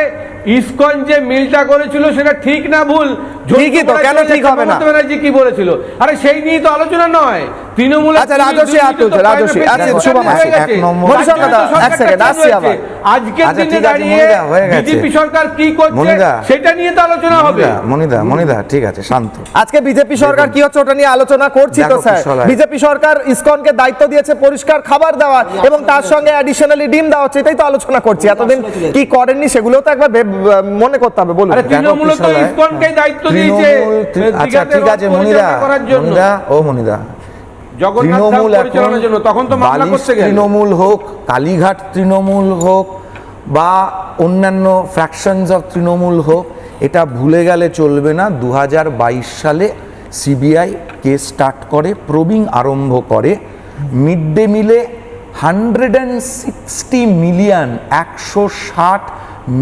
ইসকন যে মিলটা করেছিল সেটা ঠিক না ভুল? ঠিকই তো, কেন ঠিক হবে না? মমতা ব্যানার্জি কি বলেছিল? আরে সেই নিয়ে তো আলোচনা নয়। তৃণমূল আচ্ছা রাজস্বী হাত তুলছে, রাজস্বী আচ্ছা শুভম এক সেকেন্ড আসছি আবার। আজকের দিনে দাঁড়িয়ে বিজেপি সরকার কি করছে সেটা নিয়ে তো আলোচনা হবে। মনিদা ঠিক আছে, শান্ত। আজকে বিজেপি সরকার কি হচ্ছে ওটা নিয়ে আলোচনা করছি তো স্যার। বিজেপি সরকার ইসকনকে দায়িত্ব দিয়েছে পরিষ্কার খাবার দেওয়ার এবং তার সঙ্গে অ্যাডিশনালি ডিম দেওয়া হচ্ছে, এটাই তো আলোচনা করছি। এতদিন কি করেননি সেগুলো তো একবার মনে করতে হবে। বলুন। আরে তৃণমূল তো ইসকনকে দায়িত্ব দিয়েছে। আচ্ছা ঠিক আছে মনিদা, মনিদা তৃণমূল তখন তো মামলা করতে গেল। তৃণমূল হোক, কালীঘাট তৃণমূল হোক বা অন্যান্য ফ্র্যাকশনস অফ তৃণমূল হোক, এটা ভুলে গেলে চলবে না। 2022 সালে সিবিআই কেস স্টার্ট করে, প্রবিং আরম্ভ করে। মিড ডে মিলে 160 মিলিয়ন 160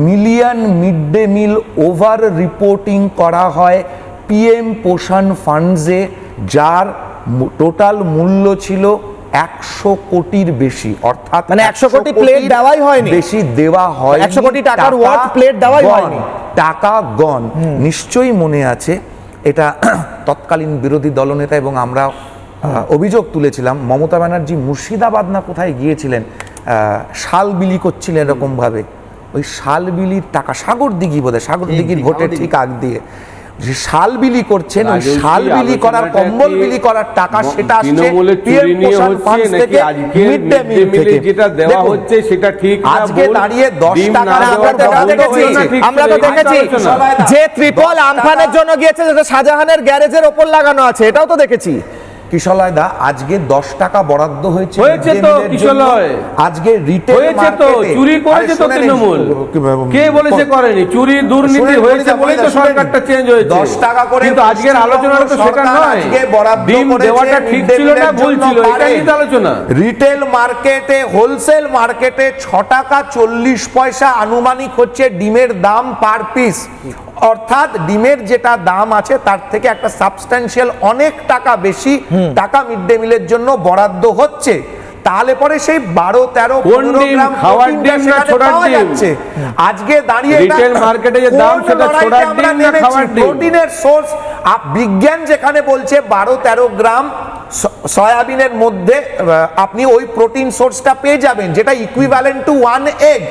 মিলিয়ন মিড ডে মিল ওভার রিপোর্টিং করা হয় পিএম পোষণ ফান্ডসে, যার টোটাল মূল্য ছিল 100 কোটির বেশি। অর্থাৎ মানে 100 কোটি প্লেট দেওয়াই হয়নি, বেশি দেওয়া হয়। 100 কোটি টাকার ওয়ার্থ প্লেট দেওয়াই হয়নি, টাকা গন। নিশ্চয়ই মনে আছে, এটা তৎকালীন বিরোধী দলনেতা এবং আমরা অভিযোগ তুলেছিলাম, মমতা ব্যানার্জি মুর্শিদাবাদ না কোথায় গিয়েছিলেন, শাল বিলি করছিলেন এরকম ভাবে। ওই শাল বিলির টাকা, সাগর দিঘি বোধহয়, সাগর দিঘির ভোটের ঠিক আগ দিয়ে যে শাল বিলি করছেন, ওই শাল বিলি করার, কম্বল বিলি করার টাকা সেটা আসছে পিএম পোষণ ফান্ড থেকে, মিড ডে মিল থেকে। যেটা দেওয়া হচ্ছে সেটা ঠিক না, আজকে দাঁড়িয়ে 10 টাকা আমরা তো দেখেছি যে ত্রিপল আমফানের জন্য গিয়েছে, যেটা শাহজাহানের গ্যারেজের ওপর লাগানো আছে, এটাও তো দেখেছি। কিশলয় দা আজকে 10 টাকা বরাদ্দ হয়েছে তো কিশলয়, আজকে রিটেল হয়েছে তো, চুরি করেছে তো তৃণমূল। কে বলেছে করেনি? চুরি দুর্নীতি হয়েছে বলেই তো সরকারটা চেঞ্জ হয়েছে। 10 টাকা করে, কিন্তু আজকের আলোচনা তো সেটা নয়। আজকে বরাদ্দ ডিম দেওয়াটা ঠিক ছিল না ভুল ছিল, এটা নিয়ে আলোচনা। রিটেল মার্কেটে, হোলসেল মার্কেটে 6 টাকা 40 পয়সা আনুমানিক হচ্ছে ডিমের দাম পার পিস। অর্থাৎ ডিমের যেটা দাম আছে তার থেকে একটা সাবস্ট্যান্সিয়াল অনেক টাকা বেশি টাকা মিড ডে মিলের জন্য বরাদ্দ হচ্ছে। তাহলে পরে সেই 12-13-15 গ্রাম খাওয়ার ডিম না ছোটার ডিম আজকে দাঁড়িয়ে রিটেল মার্কেটে যে দাম সেটা ছোটার ডিম না খাওয়ার ডিম। প্রোটিনের সোর্স বিজ্ঞান যেখানে বলছে 12-13 গ্রাম সয়াবিনের মধ্যে আপনি ওই প্রোটিন সোর্সটা পেয়ে যাবেন, যেটা ইকুইভ্যালেন্ট টু 1 এগ।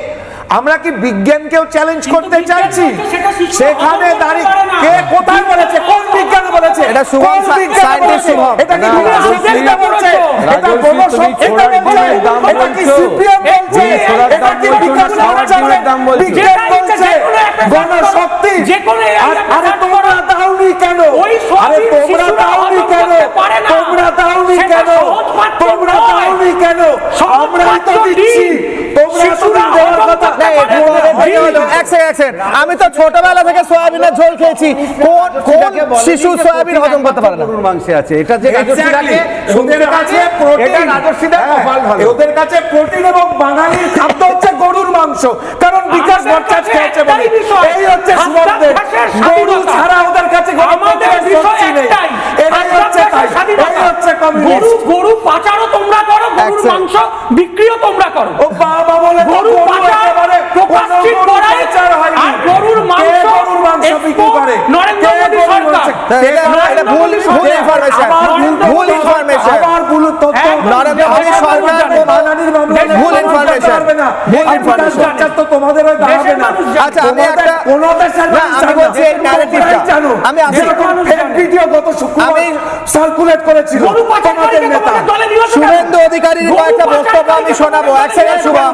আমরা কি বিজ্ঞানকেও চ্যালেঞ্জ করতে চাইছি? সেখানে দাঁড়িয়ে কে কোথায় বলেছে? কোন বিজ্ঞান বলেছে? এটা শুভম সায়েন্টিস্ট শুভম, এটা কি বিজ্ঞান বলছে? এটা গণশক্তি বলছে? এটা কি সিপিএম বলছে? এটা কি বিকাশ বলছে? বিজ্ঞান বলছে, গণশক্তি। আরে তোমরা দাওনি কেন? আরে তোমরা দাওনি কেন? তোমরা দাওনি কেন? তোমরা দাওনি কেন? আমরাই তো দিচ্ছি, তোমরা শুধু দেওয়ার কথা। আমি তো ছোটবেলা থেকে সয়াবিনের ঝোল খেয়েছি, কোন শিশু সয়াবিন হজম করতে পারে না? গরুর মাংসে আছে, এটা যে ওদের কাছে প্রোটিন, ওদের কাছে প্রোটিন এবং বাঙালির খাদ্য হচ্ছে গরুর মাংস, কারণ বিকাশ ভট্টাচার্য খেয়েছে বলে। এই হচ্ছে শুভমদের, গরু ছাড়া ওদের কাছে গরু পাচারও তোমরা করো, গরুর মাংস বিক্রিও তোমরা করো। ও বাবা বলে গরু পাচার প্রকাশিত করাই, আর গরুর মাংস বিক্রি করে নরেন্দ্র মোদী সরকার। এটা ভুল ইনফরমেশন, ভুল ইনফরমেশন, ভুল তথ্য। নরেন্দ্র মোদী সরকার ভুল ইনফরমেশন, ভুল ইনফরমেশন তো তোমাদের ওই দাঁড়াবে না। আচ্ছা আমি একটা আমি বলছি এই ন্যারেটিভটা আমি ভিডিও গত শুক্রবার সার্কুলেট করেছিল তোমাদের নেতা শুভেন্দু অধিকারীর কয়েকটা বক্তব্য আমি শোনাবো। এক সেকেন্ড শুভম,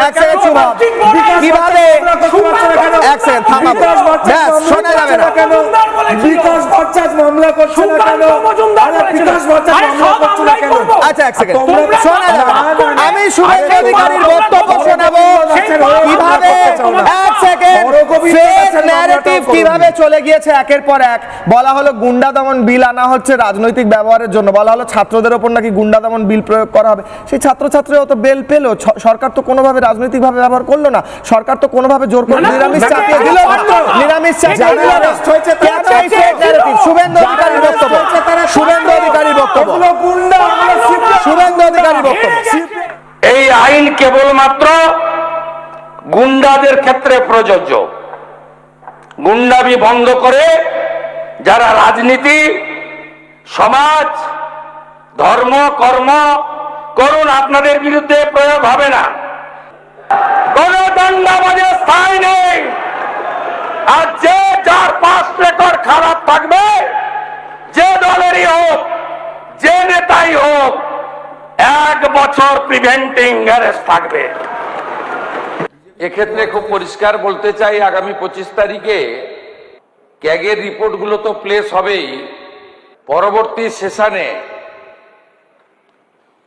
এক সেকেন্ড শুভম, কিভাবে এক সেকেন্ড থামাবো, ব্যাস শোনা যাবে না। বিকাশ ভট্টাচার্য মামলা করছে না কেন? আরে বিকাশ ভট্টাচার্য মামলা করছে না কেন? আচ্ছা এক সেকেন্ড শোনেন, আমি শুভেন্দু অধিকারীর বক্তব্য শোনাবো কিভাবে এক সেকেন্ড ফেক ন্যারেটিভ কিভাবে চলে গিয়েছে একের পর এক। বলা হলো গুন্ডা দমন বিল আনা হচ্ছে রাজনৈতিক ব্যবহারের জন্য, বলা হলো ছাত্রদের ওপর নাকি গুন্ডা দমন বিল প্রয়োগ করা হবে। সেই ছাত্রছাত্রীরাও তো বেল পেলো, সরকার তো কোনোভাবে রাজনৈতিকভাবে ব্যবহার করলো না, সরকার তো কোনোভাবে জোর করে নিরামিষ চাপিয়ে দিল, নিরামিষ চাপিয়ে দিল না। কেন এই ফেক ন্যারেটিভ? শুভেন্দু অধিকারীর বক্তব্য, শুভেন্দু অধিকারীর বক্তব্য, শুভেন্দু অধিকারীর বক্তব্য। এই আইন কেবলমাত্র গুন্ডাদের ক্ষেত্রে প্রযোজ্য। গুন্ডামি বন্ধ করে যারা রাজনীতি, সমাজ, ধর্ম, কর্ম করুন, আপনাদের বিরুদ্ধে প্রয়োগ হবে না। কোন দাঙ্গাবাজের স্থায়ী নেই। আর যে যার পাস রেকর্ড খারাপ থাকবে, যে দলেরই হোক, যে নেতাই হোক, 1 বছর প্রিভেন্টিং অ্যারেস্ট থাকবে। এক্ষেত্রে খুব পরিষ্কার বলতে চাই, আগামী 25 তারিখে ক্যাগের রিপোর্টগুলো তো প্লেস হবেই। পরবর্তী সেশনে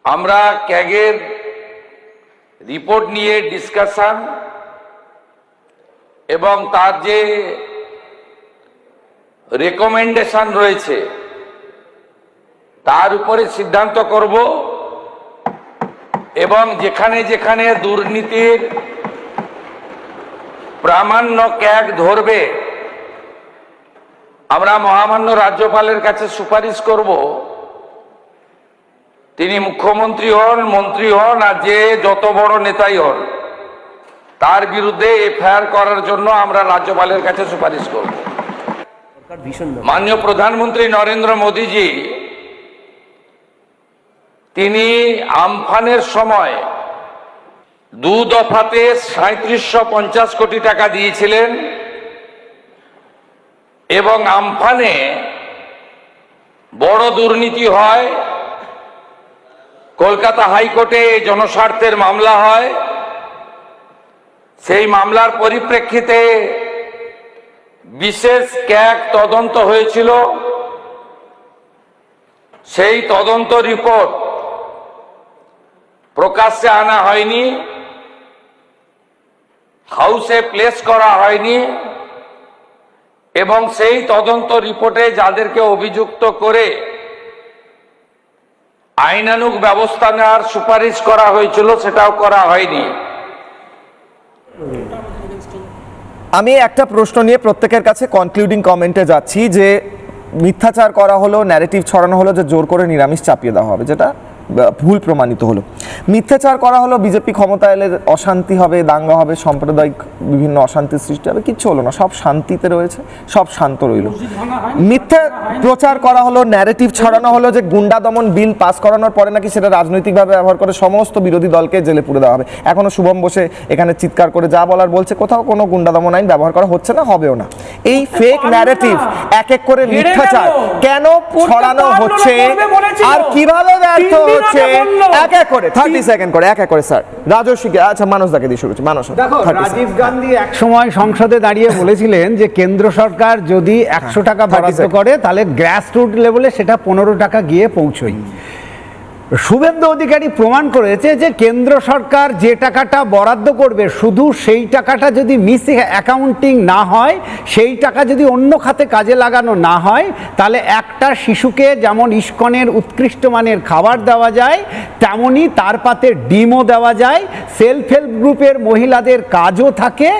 আমরা ক্যাগের রিপোর্ট নিয়ে ডিসকাশন এবং তার যে রেকমেন্ডেশন রয়েছে তার উপরে সিদ্ধান্ত করব, এবং যেখানে যেখানে দুর্নীতির প্রামাণ্য ক্যাগ ধরবে আমরা মহামান্য রাজ্যপালের কাছে সুপারিশ করব, তিনি মুখ্যমন্ত্রী হন, মন্ত্রী হন, আর যে যত বড় নেতাই হন, তার বিরুদ্ধে এফআইআর করার জন্য আমরা রাজ্যপালের কাছে সুপারিশ করব। মাননীয় প্রধানমন্ত্রী নরেন্দ্র মোদীজি তিনি আমফানের সময় 2 দফাতে 3750 কোটি টাকা দিয়েছিলেন, এবং আমফানে বড় দুর্নীতি হয়, কলকাতা হাইকোর্টে জনস্বার্থের মামলা হয়। সেই মামলার পরিপ্রেক্ষিতে বিশেষ ক্যাগ তদন্ত হয়েছিল। সেই তদন্ত রিপোর্ট প্রকাশ্যে আনা হয়নি, হাউসে প্লেস করা হয়নি, এবং সেই তদন্ত রিপোর্টে যাদেরকে অভিযুক্ত করে আইনানুগ ব্যবস্থা নেওয়ার সুপারিশ করা হয়েছিল সেটাও করা হয়নি। আমি একটা প্রশ্ন নিয়ে প্রত্যেকের কাছে কনক্লুডিং কমেন্টে যাচ্ছি, যে মিথ্যাচার করা হলো, ন্যারেটিভ ছড়ানো হলো যে জোর করে নিরামিষ চাপিয়ে দেওয়া হবে, যেটা ভুল প্রমাণিত হলো। মিথ্যাচার করা হলো বিজেপি ক্ষমতায় এলে অশান্তি হবে, দাঙ্গা হবে, সাম্প্রদায়িক বিভিন্ন অশান্তির সৃষ্টি হবে, কিচ্ছু হলো না, সব শান্তিতে রয়েছে, সব শান্ত রইল। মিথ্যা প্রচার করা হলো, ন্যারেটিভ ছড়ানো হলো যে গুন্ডা দমন বিল পাস করানোর পরে নাকি সেটা রাজনৈতিকভাবে ব্যবহার করে সমস্ত বিরোধী দলকে জেলে পুরে দেওয়া হবে। এখনো শুভম বসে এখানে চিৎকার করে যা বলার বলছে, কোথাও কোনো গুন্ডা দমন আইন ব্যবহার করা হচ্ছে না, হবেও না। এই ফেক ন্যারেটিভ, এক এক করে মিথ্যাচার কেন ছড়ানো হচ্ছে আর কিভাবে ব্যর্থ হচ্ছে এক এক করে 30 সেকেন্ড করে এক এক করে স্যার রাজস্বীকে, আচ্ছা মানুষদাকে দিয়ে শুরু করছি। মানুষ, দেখো, রাজীব গান্ধী এক সময় সংসদে দাঁড়িয়ে বলেছিলেন যে কেন্দ্র সরকার যদি 100 টাকা বরাদ্দ করে তাহলে গ্রাসরুট লেভেলে সেটা 15 টাকা গিয়ে পৌঁছয়। শুভেন্দু অধিকারী প্রমাণ করেছে যে কেন্দ্র সরকার যে টাকাটা বরাদ্দ করবে, শুধু সেই টাকাটা যদি মিস অ্যাকাউন্টিং না হয়, সেই টাকা যদি অন্য খাতে কাজে লাগানো না হয়, তাহলে একটা শিশুকে যেমন ইস্কনের উৎকৃষ্ট মানের খাবার দেওয়া যায়, তেমনি তার পাতে ডিমও দেওয়া যায়, সেলফ হেল্প গ্রুপের মহিলাদের কাজও থাকে,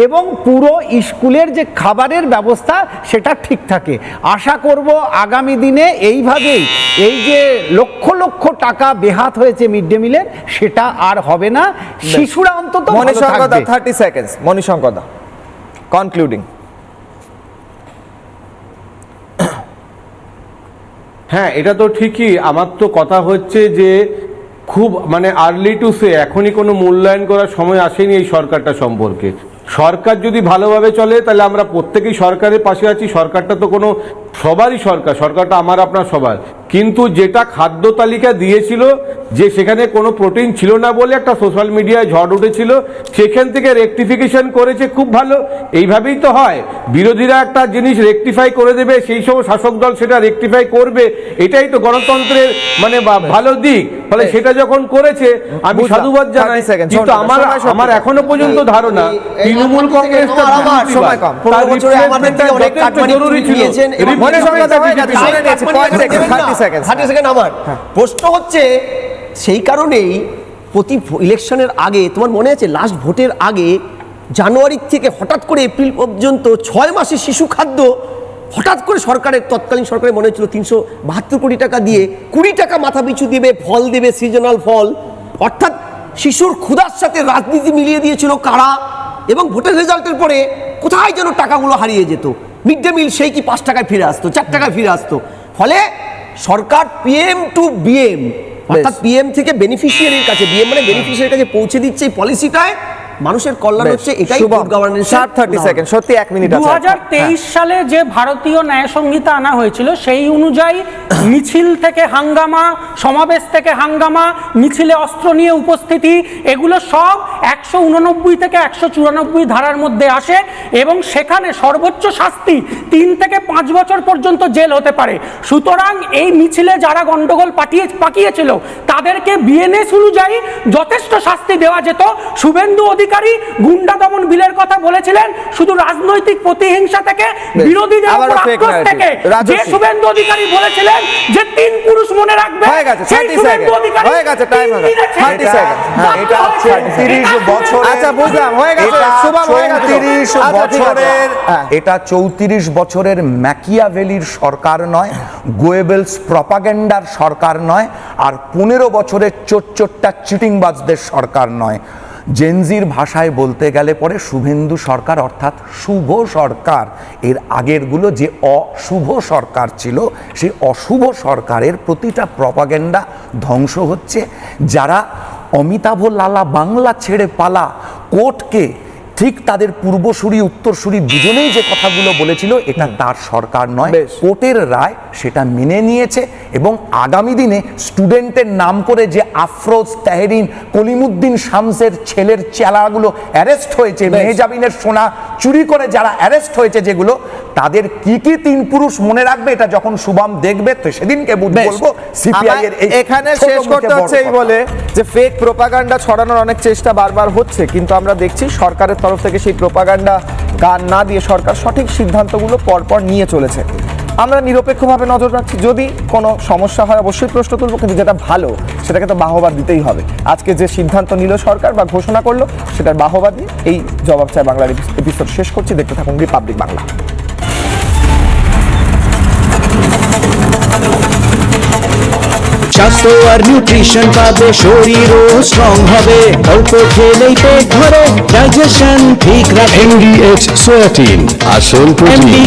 এবং পুরো স্কুলের যে খাবারের ব্যবস্থা সেটা ঠিক থাকে। আশা করব আগামী দিনে এইভাবেই এই যে লক্ষ লক্ষ টাকা বেহাত হয়েছে মিড ডে মিলের, সেটা আর হবে না। শিশুরা অন্তত মণিশঙ্করদা 30 সেকেন্ডস, মণিশঙ্করদা কনক্লুডিং। হ্যাঁ, এটা তো ঠিকই। আমার তো কথা হচ্ছে যে খুব মানে আর্লি টু সে, এখনই কোনো মূল্যায়ন করার সময় আসেনি এই সরকারটা সম্পর্কে। সরকার যদি ভালোভাবে চলে তাহলে আমরা প্রত্যেকেই সরকারের পাশে আছি। সরকারটা তো কোনো সবারই সরকারটা আমার আপনার সবার, কিন্তু যেটা খাদ্য তালিকা দিয়েছিল যে সেখানে কোনো প্রোটিন ছিল না বলে একটা সোশ্যাল মিডিয়ায় ঝড় উঠেছিল, সেখান থেকে রেকটিফিকেশন করেছে, খুব ভালো। এইভাবেই তো হয়, বিরোধীরা একটা জিনিস রেকটিফাই করে দেবে, সেই সব শাসক দল সেটা রেকটিফাই করবে, এটাই তো গণতন্ত্রের মানে ভালো দিক। ফলে সেটা যখন করেছে আমি সাধুবাদ জানাই, কিন্তু আমার এখনো পর্যন্ত ধারণা তৃণমূল কংগ্রেস জরুরি ছিল। আমার প্রশ্ন হচ্ছে সেই কারণেই প্রতি ইলেকশনের আগে তোমার মনে আছে লাস্ট ভোটের আগে জানুয়ারি থেকে হঠাৎ করে এপ্রিল পর্যন্ত 6 মাসে শিশু খাদ্য হঠাৎ করে তৎকালীন সরকারের মনে হচ্ছিল 372 কোটি টাকা দিয়ে 20 টাকা মাথা পিছু দেবে, ফল দেবে, সিজনাল ফল, অর্থাৎ শিশুর ক্ষুধার সাথে রাজনীতি মিলিয়ে দিয়েছিল কারা, এবং ভোটের রেজাল্টের পরে কোথায় যেন টাকাগুলো হারিয়ে যেত। মিড ডে মিল সেই কি 5 টাকায় ফিরে আসতো, 4 টাকায় ফিরে আসতো। ফলে সরকার পিএম টু বিএম, অর্থাৎ পিএম থেকে বেনিফিশিয়ারির কাছে, বিএম মানে বেনিফিশিয়ারির কাছে পৌঁছে দিচ্ছে এই পলিসিটায় মানুষের কল্যাণ হচ্ছে, এটাই গুড গভর্নেন্স। 30 সেকেন্ড, সত্যি 1 মিনিট আছে। 2023 সালে যে ভারতীয় ন্যায় সংহিতা আনা হয়েছিল সেই অনুযায়ী মিছিল থেকে হাঙ্গামা, সমাবেশ থেকে হাঙ্গামা, মিছিলে অস্ত্র নিয়ে উপস্থিতি, এগুলো সব 189 থেকে 194 ধারার মধ্যে আসে, এবং সেখানে সর্বোচ্চ শাস্তি 3 থেকে 5 বছর পর্যন্ত জেল হতে পারে। সুতরাং এই মিছিলে যারা গন্ডগোল পাকিয়েছিল তাদেরকে বিএনএস অনুযায়ী যথেষ্ট শাস্তি দেওয়া যেত। শুভেন্দু অধিকারী গুন্ডা দমন বিলের কথা বলেছিলেন শুধু রাজনৈতিক প্রতিহিংসা থেকে, বিরোধীদের উপর আক্রোশ থেকে। যে শুভেন্দু অধিকারী বলেছিলেন যে 3 পুরুষ মনে রাখবে, সেই শুভেন্দু অধিকারী হয়ে গেছে, টাইম হলো 30 সেকেন্ড। এটা 34 বছর, আচ্ছা বুঝলাম, হয়ে গেছে, শুভম হয়ে গেছে। 34 বছরের, এটা 34 বছরের ম্যাকিয়াভেলির সরকার নয়, গোয়েবেলস প্রপাগান্ডার সরকার নয়, আর 15 বছরের চোটচোট্টা চিটিংবাজদের সরকার নয়। জেনজির ভাষায় বলতে গেলে পরে শুভেন্দু সরকার অর্থাৎ শুভ সরকার, এর আগেরগুলো যে অশুভ সরকার ছিল সেই অশুভ সরকারের প্রতিটা প্রপাগান্ডা ধ্বংস হচ্ছে। যারা অমিতাভ লালা বাংলা ছেড়ে পালা কোর্টকে ঠিক তাদের পূর্বসূরি উত্তরসূরি দুজনেই যে কথাগুলো বলেছিল, এটা তার সরকার নয়, কোর্টের রায় সেটা মেনে নিয়েছে। এবং আগামী দিনে স্টুডেন্টের নাম করে যে আফরোজ, তাহরিন, কলিমুদ্দিন শামসের ছেলের চেলাগুলো অ্যারেস্ট হয়েছে, মেহজাবিনের সোনা চুরি করে যারা অ্যারেস্ট হয়েছে যেগুলো, তাদের কি কি 3 পুরুষ মনে রাখবে, এটা যখন শুভম দেখবে তো সেদিনকে বলবো সিপিআই এর। এখানে শেষ করতে হচ্ছে এই বলে যে ফেক প্রপাগান্ডা ছড়ানোর অনেক চেষ্টা বারবার হচ্ছে, কিন্তু আমরা দেখছি সরকারের তরফ থেকে সেই প্রপাগান্ডা গান না দিয়ে সরকার সঠিক সিদ্ধান্তগুলো পরপর নিয়ে চলেছে। আমরা নিরপেক্ষভাবে নজর রাখছি, যদি কোনো সমস্যা হয় অবশ্যই প্রশ্ন তুলব, কিন্তু যেটা ভালো সেটাকে তো বাহবা দিতেই হবে। আজকে যে সিদ্ধান্ত নিল সরকার বা ঘোষণা করলো সেটার বাহবা দিয়ে এই জবাব চাই বাংলার এপিসোড শেষ করছি। দেখতে থাকুন রিপাবলিক বাংলা। স্বাস্থ্য আর নিউট্রিশন পাবে, শরীরও স্ট্রং হবে, অল্প খেলেই পেট ভরে, ডাইজেশন ঠিক রাখে। MDH সোয়াটিন, আসল প্রোটিন।